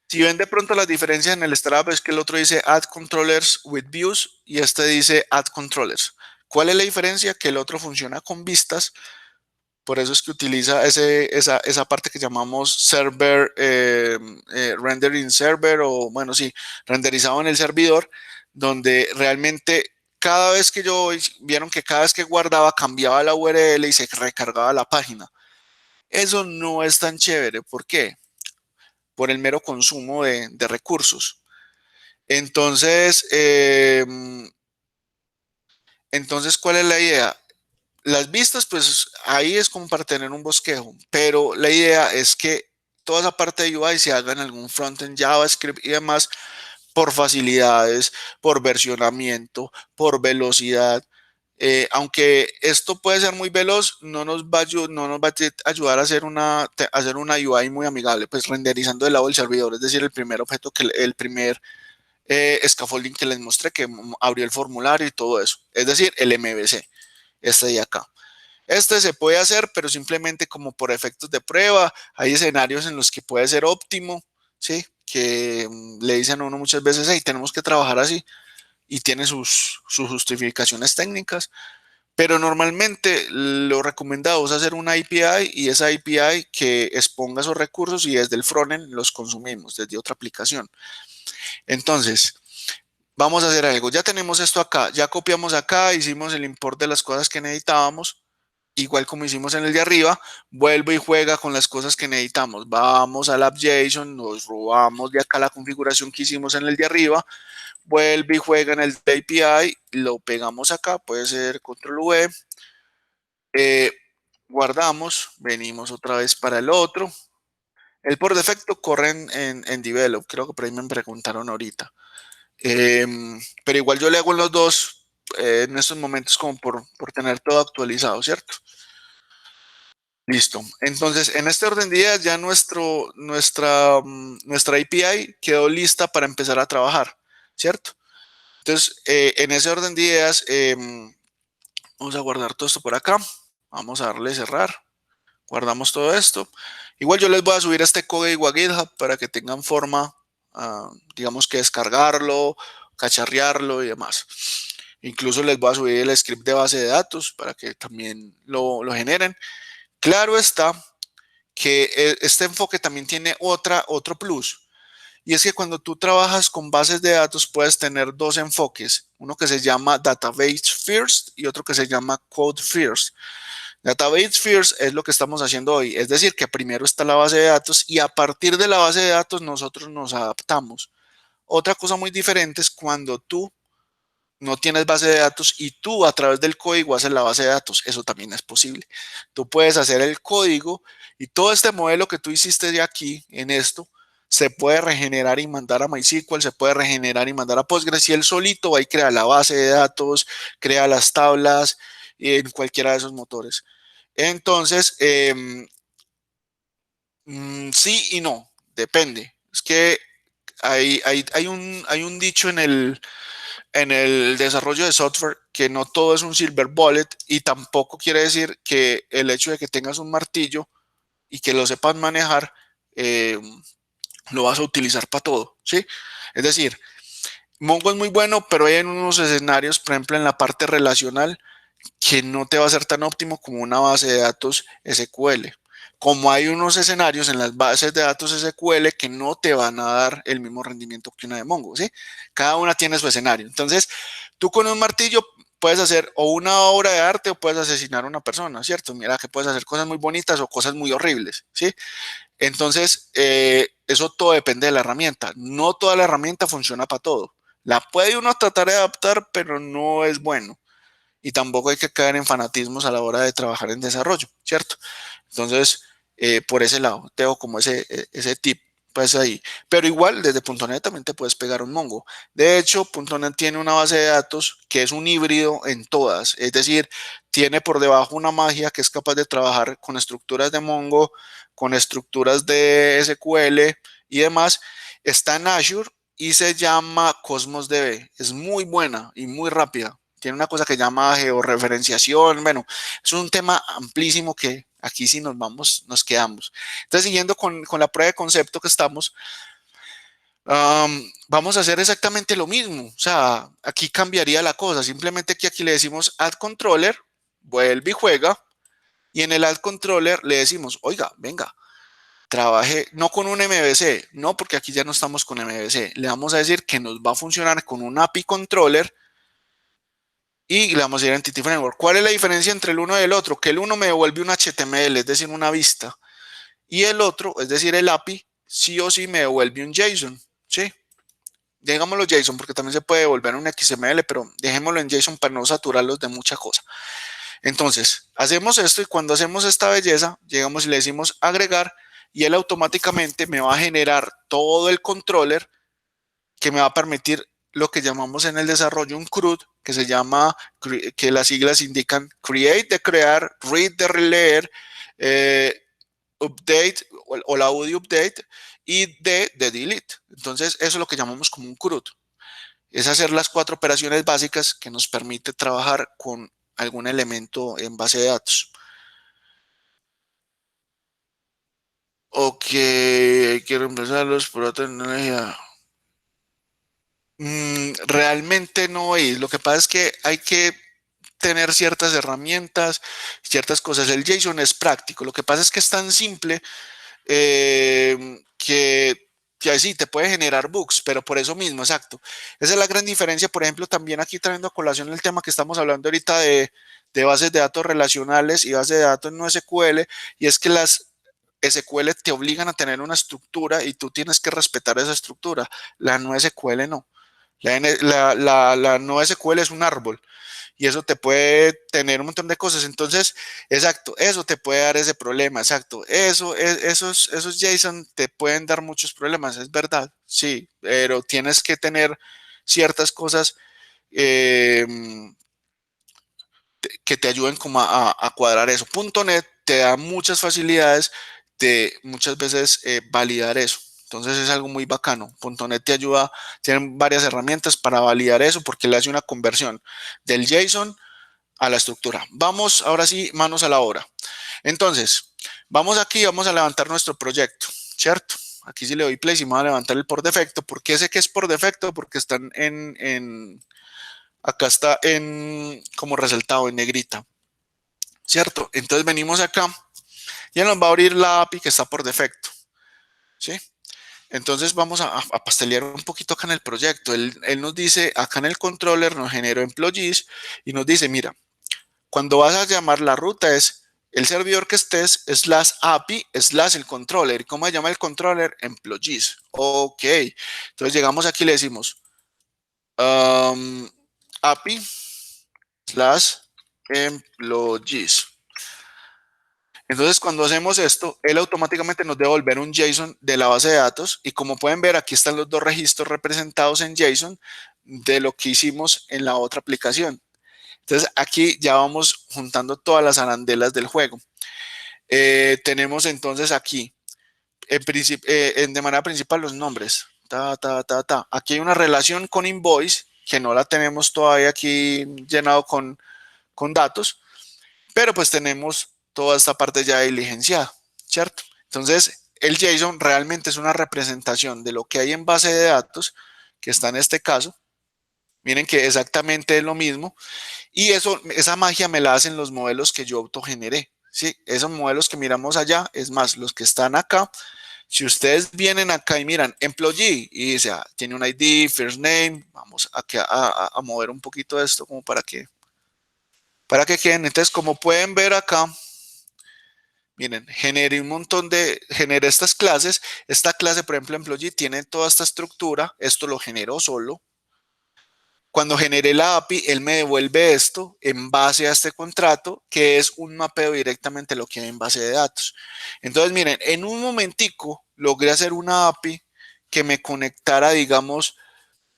S2: Si ven de pronto las diferencias en el strap es que el otro dice Add Controllers with Views y este dice Add Controllers. ¿Cuál es la diferencia? Que el otro funciona con vistas. Por eso es que utiliza esa parte que llamamos server, rendering server o bueno, sí, renderizado en el servidor, donde realmente cada vez que vieron que cada vez que guardaba cambiaba la URL y se recargaba la página. Eso no es tan chévere. ¿Por qué? Por el mero consumo de recursos. Entonces, ¿cuál es la idea? Las vistas, pues ahí es como para tener un bosquejo, pero la idea es que toda esa parte de UI se haga en algún frontend JavaScript y demás por facilidades, por versionamiento, por velocidad. Aunque esto puede ser muy veloz, no nos va a ayudar a hacer una UI muy amigable, pues renderizando del lado del servidor, es decir, el primer objeto, el primer scaffolding que les mostré, que abrió el formulario y todo eso, es decir, el MVC, este de acá. Este se puede hacer, pero simplemente como por efectos de prueba. Hay escenarios en los que puede ser óptimo, ¿sí? Que le dicen a uno muchas veces, hey, tenemos que trabajar así y tiene sus justificaciones técnicas. Pero normalmente lo recomendado es hacer una API y esa API que exponga esos recursos y desde el frontend los consumimos, desde otra aplicación. Entonces, vamos a hacer algo. Ya tenemos esto acá, ya copiamos acá, hicimos el import de las cosas que necesitábamos. Igual como hicimos en el de arriba, vuelve y juega con las cosas que necesitamos. Vamos al app.json, nos robamos de acá la configuración que hicimos en el de arriba, vuelve y juega en el API, lo pegamos acá, puede ser control V, guardamos, venimos otra vez para el otro. El por defecto corre en develop, creo que por ahí me preguntaron ahorita. Pero igual yo le hago en los dos en estos momentos como por tener todo actualizado, ¿cierto? Listo. Entonces, en este orden de ideas ya nuestra API quedó lista para empezar a trabajar, ¿cierto? Entonces, en ese orden de ideas, vamos a guardar todo esto por acá. Vamos a darle cerrar. Guardamos todo esto. Igual yo les voy a subir este código a GitHub para que tengan forma, digamos que descargarlo, cacharrearlo y demás. Incluso les voy a subir el script de base de datos para que también lo generen. Claro está que este enfoque también tiene otro plus. Y es que cuando tú trabajas con bases de datos puedes tener dos enfoques, uno que se llama Database First y otro que se llama Code First. Database First es lo que estamos haciendo hoy, es decir, que primero está la base de datos y a partir de la base de datos nosotros nos adaptamos. Otra cosa muy diferente es cuando tú no tienes base de datos y tú a través del código haces la base de datos. Eso también es posible. Tú puedes hacer el código y todo este modelo que tú hiciste de aquí en esto, se puede regenerar y mandar a MySQL, se puede regenerar y mandar a Postgres y él solito va y crea la base de datos, crea las tablas en cualquiera de esos motores. Entonces, sí y no, depende. Es que hay un dicho en el desarrollo de software que no todo es un silver bullet y tampoco quiere decir que el hecho de que tengas un martillo y que lo sepas manejar, eh, lo vas a utilizar para todo, ¿sí? Es decir, Mongo es muy bueno, pero hay en unos escenarios, por ejemplo, en la parte relacional, que no te va a ser tan óptimo como una base de datos SQL. Como hay unos escenarios en las bases de datos SQL que no te van a dar el mismo rendimiento que una de Mongo, ¿sí? Cada una tiene su escenario. Entonces, tú con un martillo puedes hacer o una obra de arte o puedes asesinar a una persona, ¿cierto? Mira que puedes hacer cosas muy bonitas o cosas muy horribles, ¿sí? Entonces, eso todo depende de la herramienta. No toda la herramienta funciona para todo. La puede uno tratar de adaptar, pero no es bueno. Y tampoco hay que caer en fanatismos a la hora de trabajar en desarrollo, ¿cierto? Entonces, por ese lado, tengo como ese tip, pues ahí. Pero igual, desde .NET también te puedes pegar un Mongo. De hecho, .NET tiene una base de datos que es un híbrido en todas. Es decir, tiene por debajo una magia que es capaz de trabajar con estructuras de Mongo, con estructuras de SQL y demás. Está en Azure y se llama Cosmos DB. Es muy buena y muy rápida. Tiene una cosa que llama georreferenciación. Bueno, es un tema amplísimo que aquí sí nos vamos, nos quedamos. Entonces, siguiendo con la prueba de concepto que estamos, vamos a hacer exactamente lo mismo. O sea, aquí cambiaría la cosa. Simplemente que aquí le decimos add controller, vuelve y juega. Y en el add controller le decimos, oiga, venga, trabaje no con un MVC, no, porque aquí ya no estamos con MVC. Le vamos a decir que nos va a funcionar con un API controller y le vamos a ir a Entity Framework. ¿Cuál es la diferencia entre el uno y el otro? Que el uno me devuelve un HTML, es decir, una vista, y el otro, es decir, el API, sí o sí me devuelve un JSON, ¿sí? Digámoslo JSON, porque también se puede devolver un XML, pero dejémoslo en JSON para no saturarlos de mucha cosa. Entonces, hacemos esto y cuando hacemos esta belleza, llegamos y le decimos agregar y él automáticamente me va a generar todo el controller que me va a permitir lo que llamamos en el desarrollo un CRUD, que se llama, que las siglas indican create de crear, read de releer, update o la UDI update y de delete. Entonces, eso es lo que llamamos como un CRUD. Es hacer las 4 operaciones básicas que nos permite trabajar con algún elemento en base de datos. Ok, hay que reemplazarlos por otra tecnología. Realmente no es. Lo que pasa es que hay que tener ciertas herramientas, ciertas cosas. El JSON es práctico. Lo que pasa es que es tan simple que sí, te puede generar bugs, pero por eso mismo, exacto. Esa es la gran diferencia, por ejemplo, también aquí trayendo a colación el tema que estamos hablando ahorita de bases de datos relacionales y bases de datos no SQL, y es que las SQL te obligan a tener una estructura y tú tienes que respetar esa estructura. La no SQL no. La no SQL es un árbol y eso te puede tener un montón de cosas. Entonces, exacto, eso te puede dar ese problema, exacto. Esos JSON te pueden dar muchos problemas, es verdad, sí, pero tienes que tener ciertas cosas eh, que te ayuden como a cuadrar eso. .NET te da muchas facilidades de muchas veces validar eso. Entonces es algo muy bacano. .NET te ayuda, tienen varias herramientas para validar eso porque le hace una conversión del JSON a la estructura. Vamos ahora sí, manos a la obra. Entonces, vamos aquí, vamos a levantar nuestro proyecto, ¿cierto? Aquí si le doy play, si me va a levantar el por defecto. ¿Por qué sé que es por defecto? Porque están acá está como resaltado en negrita, ¿cierto? Entonces venimos acá y él nos va a abrir la API que está por defecto, ¿sí? Entonces vamos a pastelear un poquito acá en el proyecto. Él nos dice, acá en el controller nos generó employees y nos dice, mira, cuando vas a llamar la ruta es el servidor que estés slash API slash el controller. ¿Y cómo se llama el controller? Employees. Ok. Entonces llegamos aquí y le decimos API slash employees. Entonces, cuando hacemos esto, él automáticamente nos debe devolver un JSON de la base de datos y como pueden ver, aquí están los dos registros representados en JSON de lo que hicimos en la otra aplicación. Entonces, aquí ya vamos juntando todas las arandelas del juego. Tenemos entonces aquí, de manera principal, los nombres. Aquí hay una relación con invoice, que no la tenemos todavía aquí llenado con datos, pero pues tenemos toda esta parte ya diligenciada, ¿cierto? Entonces, el JSON realmente es una representación de lo que hay en base de datos, que está en este caso. Miren que exactamente es lo mismo. Y esa magia me la hacen los modelos que yo autogeneré. ¿Sí? Esos modelos que miramos allá, es más, los que están acá, si ustedes vienen acá y miran employee y dice, tiene un ID, first name, vamos a mover un poquito esto como para que queden. Entonces, como pueden ver acá, miren, generé estas clases. Esta clase, por ejemplo, employee, tiene toda esta estructura. Esto lo generó solo. Cuando generé la API, él me devuelve esto en base a este contrato, que es un mapeo directamente de lo que hay en base de datos. Entonces, miren, en un momentico logré hacer una API que me conectara, digamos,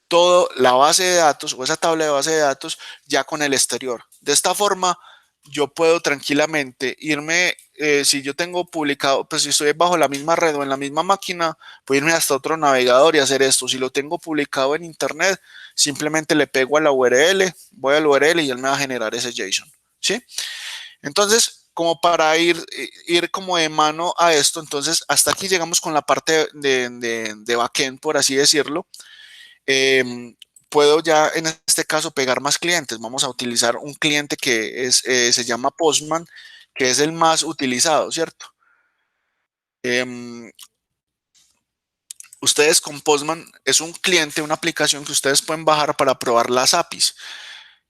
S2: toda la base de datos o esa tabla de base de datos ya con el exterior. De esta forma, yo puedo tranquilamente irme, si yo tengo publicado, pues si estoy bajo la misma red o en la misma máquina, puedo irme hasta otro navegador y hacer esto. Si lo tengo publicado en internet, simplemente le pego a la URL, voy al URL y él me va a generar ese JSON. ¿Sí? Entonces, como para ir como de mano a esto, entonces hasta aquí llegamos con la parte de backend, por así decirlo. Puedo ya en este caso pegar más clientes. Vamos a utilizar un cliente que se llama Postman, que es el más utilizado, ¿cierto? Ustedes con Postman es un cliente, una aplicación que ustedes pueden bajar para probar las APIs.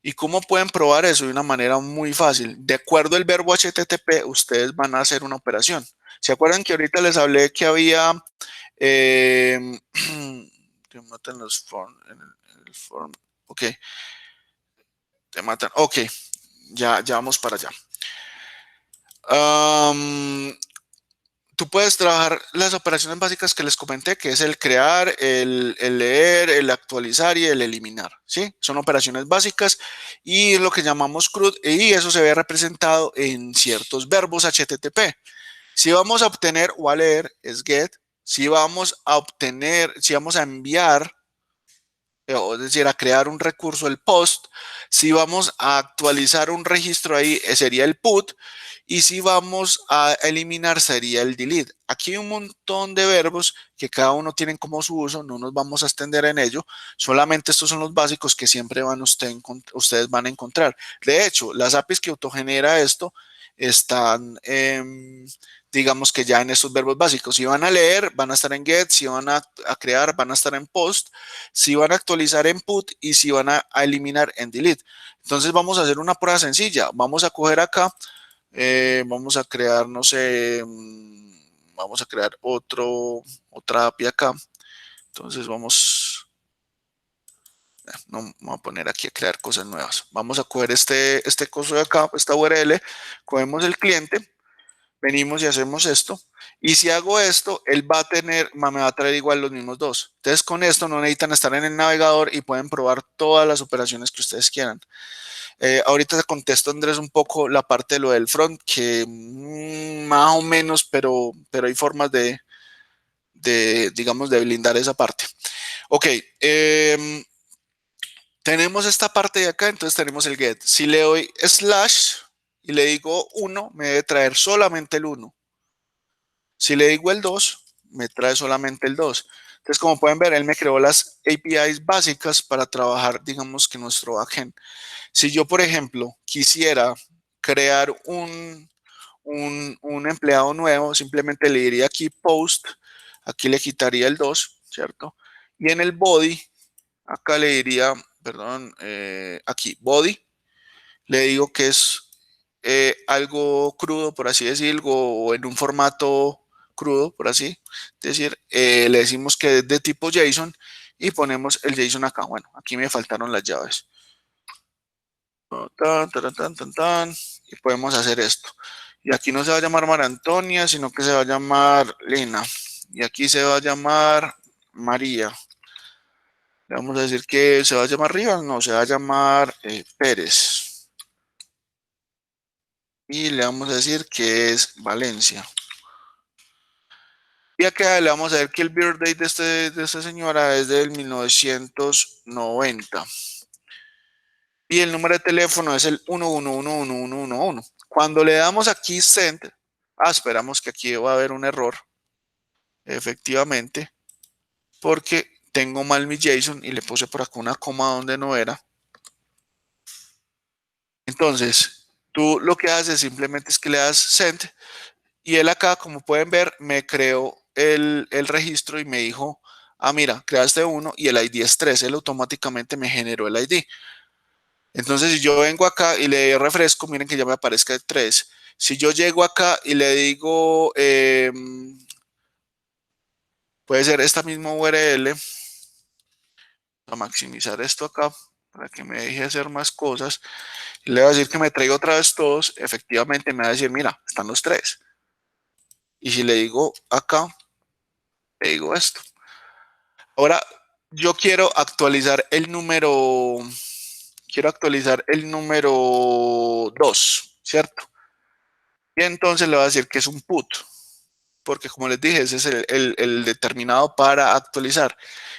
S2: ¿Y cómo pueden probar eso? De una manera muy fácil. De acuerdo al verbo HTTP, ustedes van a hacer una operación. ¿Se acuerdan que ahorita les hablé que había... te matan los form, en el form. Ok, te matan. Ok, ya vamos para allá. Tú puedes trabajar las operaciones básicas que les comenté, que es el crear, el leer, el actualizar y el eliminar. ¿Sí? Son operaciones básicas y lo que llamamos CRUD, y eso se ve representado en ciertos verbos HTTP. Si vamos a obtener o a leer, es get. Si vamos a obtener, si vamos a enviar, es decir, a crear un recurso, el post. Si vamos a actualizar un registro ahí, sería el put. Y si vamos a eliminar, sería el delete. Aquí hay un montón de verbos que cada uno tienen como su uso, no nos vamos a extender en ello. Solamente estos son los básicos que siempre ustedes van a encontrar. De hecho, las APIs que autogenera esto están, digamos que ya en estos verbos básicos. Si van a leer, van a estar en get. Si van a crear, van a estar en post. Si van a actualizar en put y si van a eliminar en delete. Entonces vamos a hacer una prueba sencilla. Vamos a coger acá, vamos a crear, no sé, vamos a crear otra API acá. Entonces no vamos a poner aquí a crear cosas nuevas. Vamos a coger este coso de acá, esta URL, cogemos el cliente, venimos y hacemos esto. Y si hago esto, él va a me va a traer igual los mismos dos. Entonces, con esto no necesitan estar en el navegador y pueden probar todas las operaciones que ustedes quieran. Ahorita te contesto, Andrés, un poco la parte de lo del front, que más o menos, pero hay formas digamos, de blindar esa parte. Ok, tenemos esta parte de acá, entonces tenemos el get. Si le doy slash y le digo 1, me debe traer solamente el 1. Si le digo el 2, me trae solamente el 2. Entonces, como pueden ver, él me creó las APIs básicas para trabajar, digamos que nuestro backend. Si yo, por ejemplo, quisiera crear un empleado nuevo, simplemente le diría aquí post, aquí le quitaría el 2, ¿cierto? Y en el body, acá le diría, perdón, aquí body, le digo que es algo crudo, por así decirlo, o en un formato crudo, por así decir, le decimos que es de tipo JSON y ponemos el JSON acá. Bueno, aquí me faltaron las llaves. Tan, tan, tan, tan, tan, y podemos hacer esto. Y aquí no se va a llamar María Antonia, sino que se va a llamar Lina. Y aquí se va a llamar María. Le vamos a decir que se va a llamar Rivas, no, se va a llamar Pérez. Y le vamos a decir que es Valencia. Y acá le vamos a ver que el birthday de esta señora es del 1990. Y el número de teléfono es el 11111111. Cuando le damos aquí Send, esperamos que aquí va a haber un error, efectivamente, porque tengo mal mi JSON y le puse por acá una coma donde no era. Entonces, tú lo que haces simplemente es que le das Send y él acá, como pueden ver, me creó el registro y me dijo, mira, creaste uno y el ID es 3. Él automáticamente me generó el ID. Entonces, si yo vengo acá y le refresco, miren que ya me aparezca el 3. Si yo llego acá y le digo, puede ser esta misma URL, a maximizar esto acá para que me deje hacer más cosas. Y le voy a decir que me traiga otra vez todos. Efectivamente, me va a decir, mira, están los 3. Y si le digo acá, le digo esto. Ahora, yo quiero actualizar el número, quiero actualizar el número 2, ¿cierto? Y entonces le voy a decir que es un put, porque como les dije, ese es el determinado para actualizar.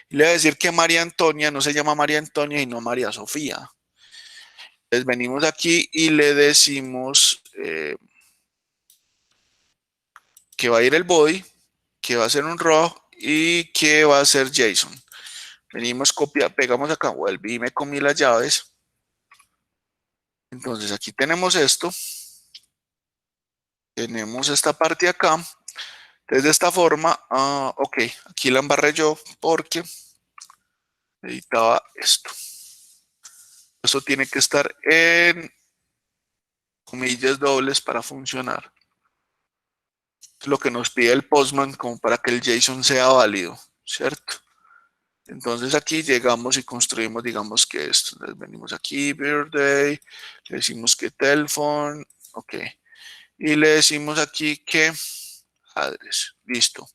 S2: Y le voy a decir que María Antonia no se llama María Antonia y no María Sofía. Entonces venimos aquí y le decimos que va a ir el body, que va a ser un raw y que va a ser JSON. Venimos, pegamos acá, vuelve y me comí las llaves. Entonces aquí tenemos esto. Tenemos esta parte acá. Entonces de esta forma, ok, aquí la embarré yo porque necesitaba esto. Esto tiene que estar en comillas dobles para funcionar. Es lo que nos pide el Postman como para que el JSON sea válido, ¿cierto? Entonces aquí llegamos y construimos, digamos que esto. Entonces venimos aquí, birthday, le decimos que telephone, ok. Y le decimos aquí que address, listo.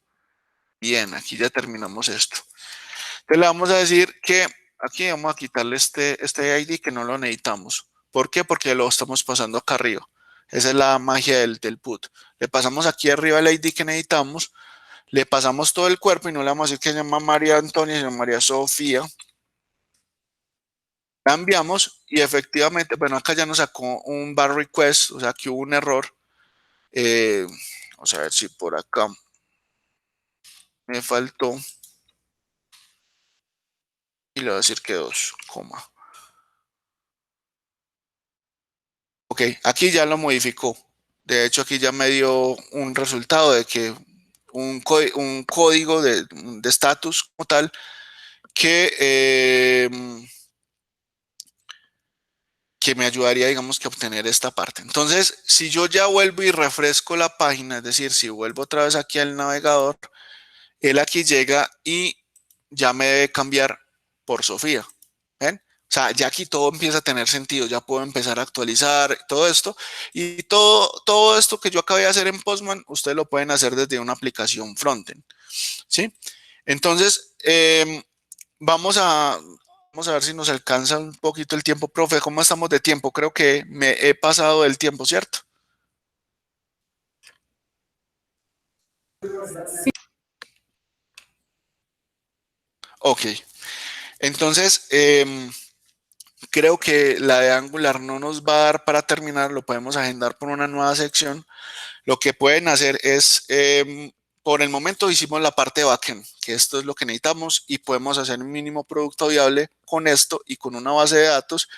S2: Bien, aquí ya terminamos esto. Entonces le vamos a decir que aquí vamos a quitarle este ID que no lo necesitamos. ¿Por qué? Porque lo estamos pasando acá arriba. Esa es la magia del put. Le pasamos aquí arriba el ID que necesitamos, le pasamos todo el cuerpo y no le vamos a decir que se llama María Antonia, sino María Sofía. Cambiamos y efectivamente, bueno, acá ya nos sacó un bar request, o sea, que hubo un error. Vamos a ver si por acá me faltó. Y le voy a decir que 2, coma. Ok, aquí ya lo modificó. De hecho, aquí ya me dio un resultado de que un código de estatus como tal que me ayudaría, digamos, que a obtener esta parte. Entonces, si yo ya vuelvo y refresco la página, es decir, si vuelvo otra vez aquí al navegador, él aquí llega y ya me debe cambiar por Sofía. ¿Ven? O sea, ya aquí todo empieza a tener sentido, ya puedo empezar a actualizar todo esto y todo esto que yo acabé de hacer en Postman, ustedes lo pueden hacer desde una aplicación frontend, ¿sí? Entonces, vamos a ver si nos alcanza un poquito el tiempo, profe. ¿Cómo estamos de tiempo? Creo que me he pasado del tiempo, ¿cierto?
S1: Sí.
S2: Ok. Entonces, creo que la de Angular no nos va a dar para terminar, lo podemos agendar por una nueva sección. Lo que pueden hacer es, por el momento hicimos la parte de backend, que esto es lo que necesitamos y podemos hacer un mínimo producto viable con esto y con una base de datos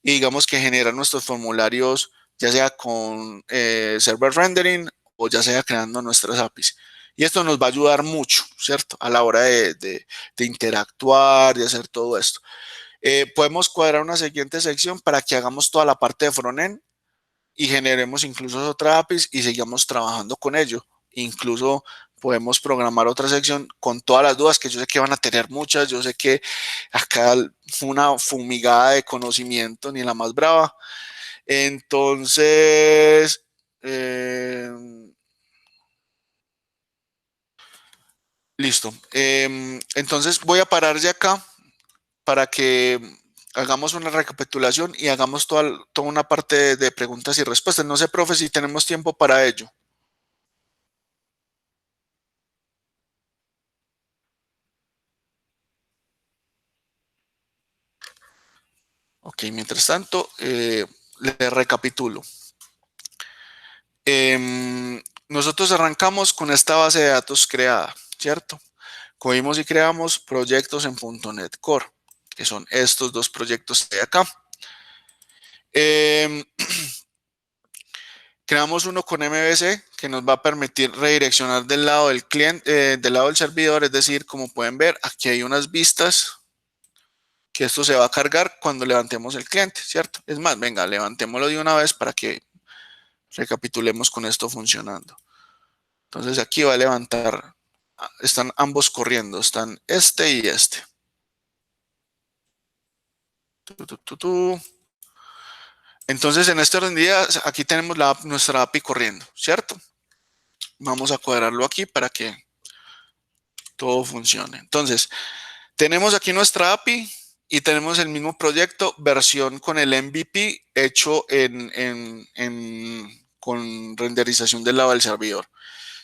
S2: y digamos que generar nuestros formularios ya sea con server rendering o ya sea creando nuestras APIs. Y esto nos va a ayudar mucho, ¿cierto? A la hora de interactuar, de hacer todo esto. Podemos cuadrar una siguiente sección para que hagamos toda la parte de frontend y generemos incluso otra APIs y sigamos trabajando con ello. Incluso podemos programar otra sección con todas las dudas que yo sé que van a tener muchas. Yo sé que acá fue una fumigada de conocimiento, ni la más brava. Entonces, Listo. Entonces voy a parar ya acá para que hagamos una recapitulación y hagamos toda una parte de preguntas y respuestas. No sé, profe, si tenemos tiempo para ello. Ok, mientras tanto, le recapitulo. Nosotros arrancamos con esta base de datos creada, ¿cierto? Cogimos y creamos proyectos en .NET Core, que son estos dos proyectos de acá. Creamos uno con MVC que nos va a permitir redireccionar del lado del cliente, del lado del servidor, es decir, como pueden ver, aquí hay unas vistas que esto se va a cargar cuando levantemos el cliente, ¿cierto? Es más, venga, levantémoslo de una vez para que recapitulemos con esto funcionando. Entonces aquí va a levantar, están ambos corriendo, están este y este. Entonces en este orden de ideas, aquí tenemos nuestra API corriendo, ¿cierto? Vamos a cuadrarlo aquí para que todo funcione. Entonces, tenemos aquí nuestra API y tenemos el mismo proyecto, versión con el MVP hecho con renderización del lado del servidor.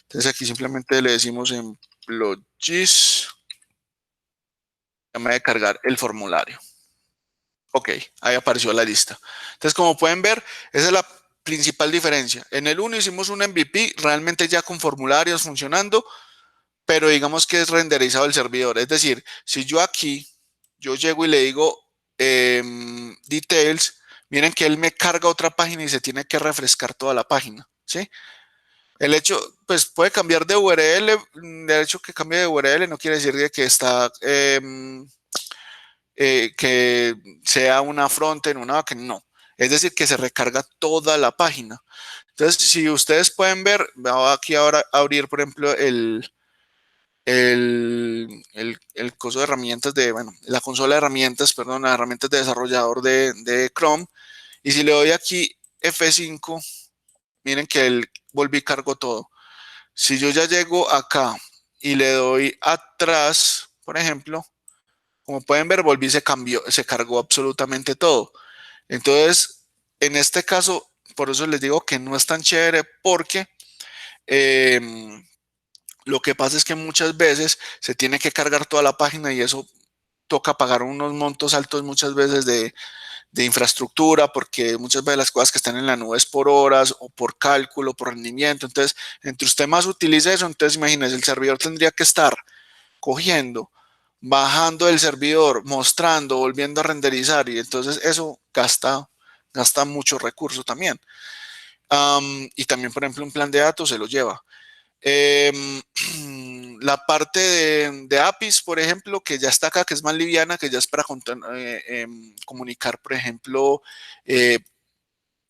S2: Entonces aquí simplemente le decimos employees, me de cargar el formulario. Ok, ahí apareció la lista. Entonces, como pueden ver, esa es la principal diferencia. En el 1 hicimos un MVP realmente ya con formularios funcionando, pero digamos que es renderizado el servidor. Es decir, si yo aquí, yo llego y le digo details, miren que él me carga otra página y se tiene que refrescar toda la página, ¿sí? El hecho, pues puede cambiar de URL, el hecho que cambie de URL no quiere decir que está, que sea una frontend, una backend, no. Es decir, que se recarga toda la página. Entonces, si ustedes pueden ver, voy aquí ahora a abrir, por ejemplo, el coso de herramientas bueno, la consola de herramientas, perdón, las herramientas de desarrollador de Chrome. Y si le doy aquí F5, miren que él volví y cargo todo. Si yo ya llego acá y le doy atrás, por ejemplo, como pueden ver, volví y se cargó absolutamente todo. Entonces, en este caso, por eso les digo que no es tan chévere porque lo que pasa es que muchas veces se tiene que cargar toda la página y eso toca pagar unos montos altos muchas veces de infraestructura, porque muchas veces las cosas que están en la nube es por horas o por cálculo, por rendimiento. Entonces, entre usted más utilice eso, entonces imagínese, el servidor tendría que estar cogiendo, bajando el servidor, mostrando, volviendo a renderizar, y entonces eso gasta mucho recurso también. Y también, por ejemplo, un plan de datos se lo lleva. La parte de APIs, por ejemplo, que ya está acá, que es más liviana, que ya es para comunicar, por ejemplo,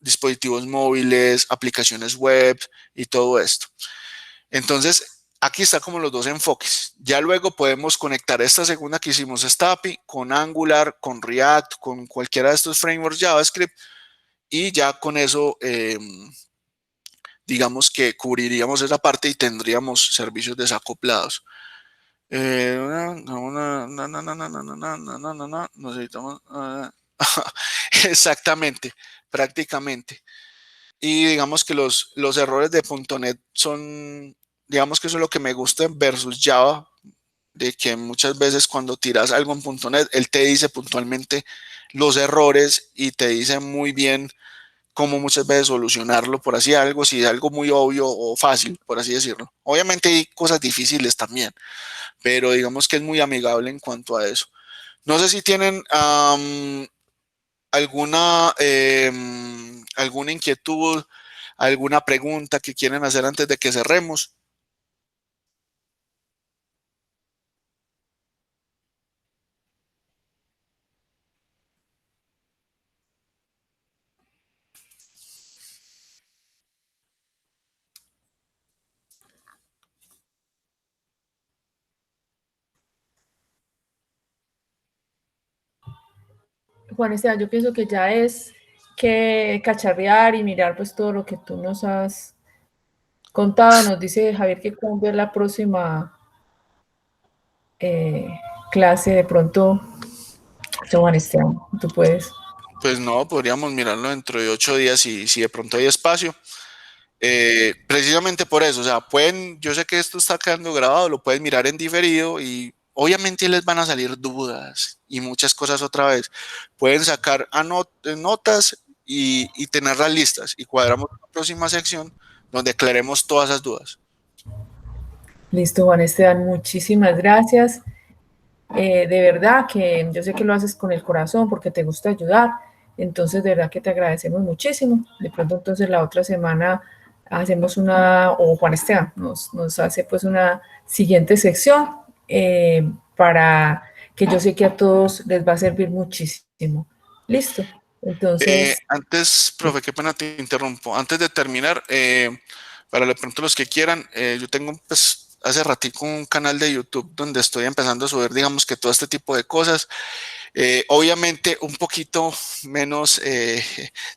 S2: dispositivos móviles, aplicaciones web y todo esto. Entonces, aquí está como los dos enfoques. Ya luego podemos conectar esta segunda que hicimos, esta API, con Angular, con React, con cualquiera de estos frameworks JavaScript, y ya con eso digamos que cubriríamos esa parte y tendríamos servicios desacoplados. Necesitamos, exactamente, prácticamente. Y digamos que los errores de .NET son, digamos que eso es lo que me gusta versus Java, de que muchas veces cuando tiras algo en .NET, él te dice puntualmente los errores y te dice muy bien cómo muchas veces solucionarlo, por así algo, si es algo muy obvio o fácil, por así decirlo. Obviamente hay cosas difíciles también, pero digamos que es muy amigable en cuanto a eso. No sé si tienen alguna inquietud, alguna pregunta que quieren hacer antes de que cerremos.
S1: Juan Esteban, yo pienso que ya es que cacharrear y mirar pues todo lo que tú nos has contado. Nos dice Javier que cuando es la próxima eh, clase, de pronto, Juan Esteban, tú puedes.
S2: Pues no, podríamos mirarlo dentro de 8 días si de pronto hay espacio. Precisamente por eso, o sea, pueden, yo sé que esto está quedando grabado, lo pueden mirar en diferido y obviamente les van a salir dudas y muchas cosas otra vez. Pueden sacar notas y tenerlas listas y cuadramos la próxima sección donde aclaremos todas esas dudas.
S1: Listo, Juan Esteban, muchísimas gracias. De verdad que yo sé que lo haces con el corazón porque te gusta ayudar. Entonces, de verdad que te agradecemos muchísimo. De pronto, entonces, la otra semana hacemos una, o Juan Esteban nos hace pues una siguiente sección para que yo sé que a todos les va a servir muchísimo. Listo. Entonces,
S2: Antes, profe, qué pena te interrumpo. Antes de terminar, para de pronto los que quieran, yo tengo pues hace ratico un canal de YouTube donde estoy empezando a subir, digamos que todo este tipo de cosas. Obviamente un poquito menos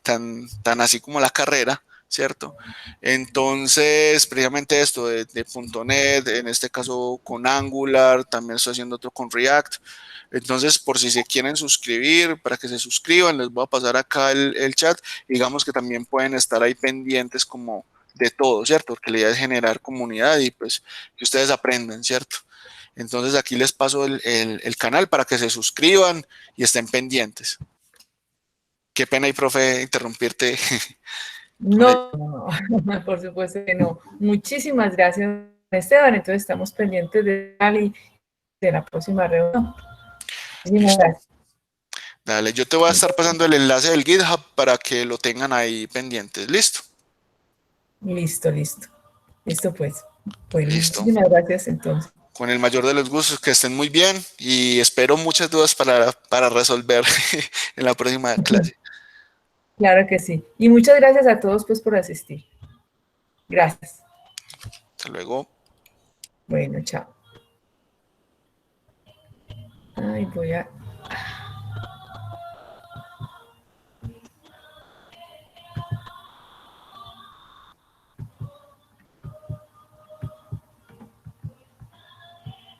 S2: tan así como la carrera, ¿cierto? Entonces, precisamente esto de .NET, en este caso con Angular, también estoy haciendo otro con React. Entonces, por si se quieren suscribir, para que se suscriban, les voy a pasar acá el chat. Digamos que también pueden estar ahí pendientes como de todo, ¿cierto? Porque la idea es generar comunidad y pues que ustedes aprendan, ¿cierto? Entonces aquí les paso el canal para que se suscriban y estén pendientes. Qué pena y profe interrumpirte con el...
S1: no, no, por supuesto que no. Muchísimas gracias, Esteban. Entonces, estamos pendientes de la próxima reunión. Muchísimas
S2: Listo.
S1: gracias.
S2: Dale, yo te voy a estar pasando el enlace del GitHub para que lo tengan ahí pendientes. Listo.
S1: Listo, listo. Listo, pues. Bueno,
S2: Listo.
S1: muchísimas gracias entonces.
S2: Con el mayor de los gustos, que estén muy bien y espero muchas dudas para resolver en la próxima clase.
S1: Claro que sí. Y muchas gracias a todos pues por asistir. Gracias.
S2: Hasta luego.
S1: Bueno, chao. Ay, voy a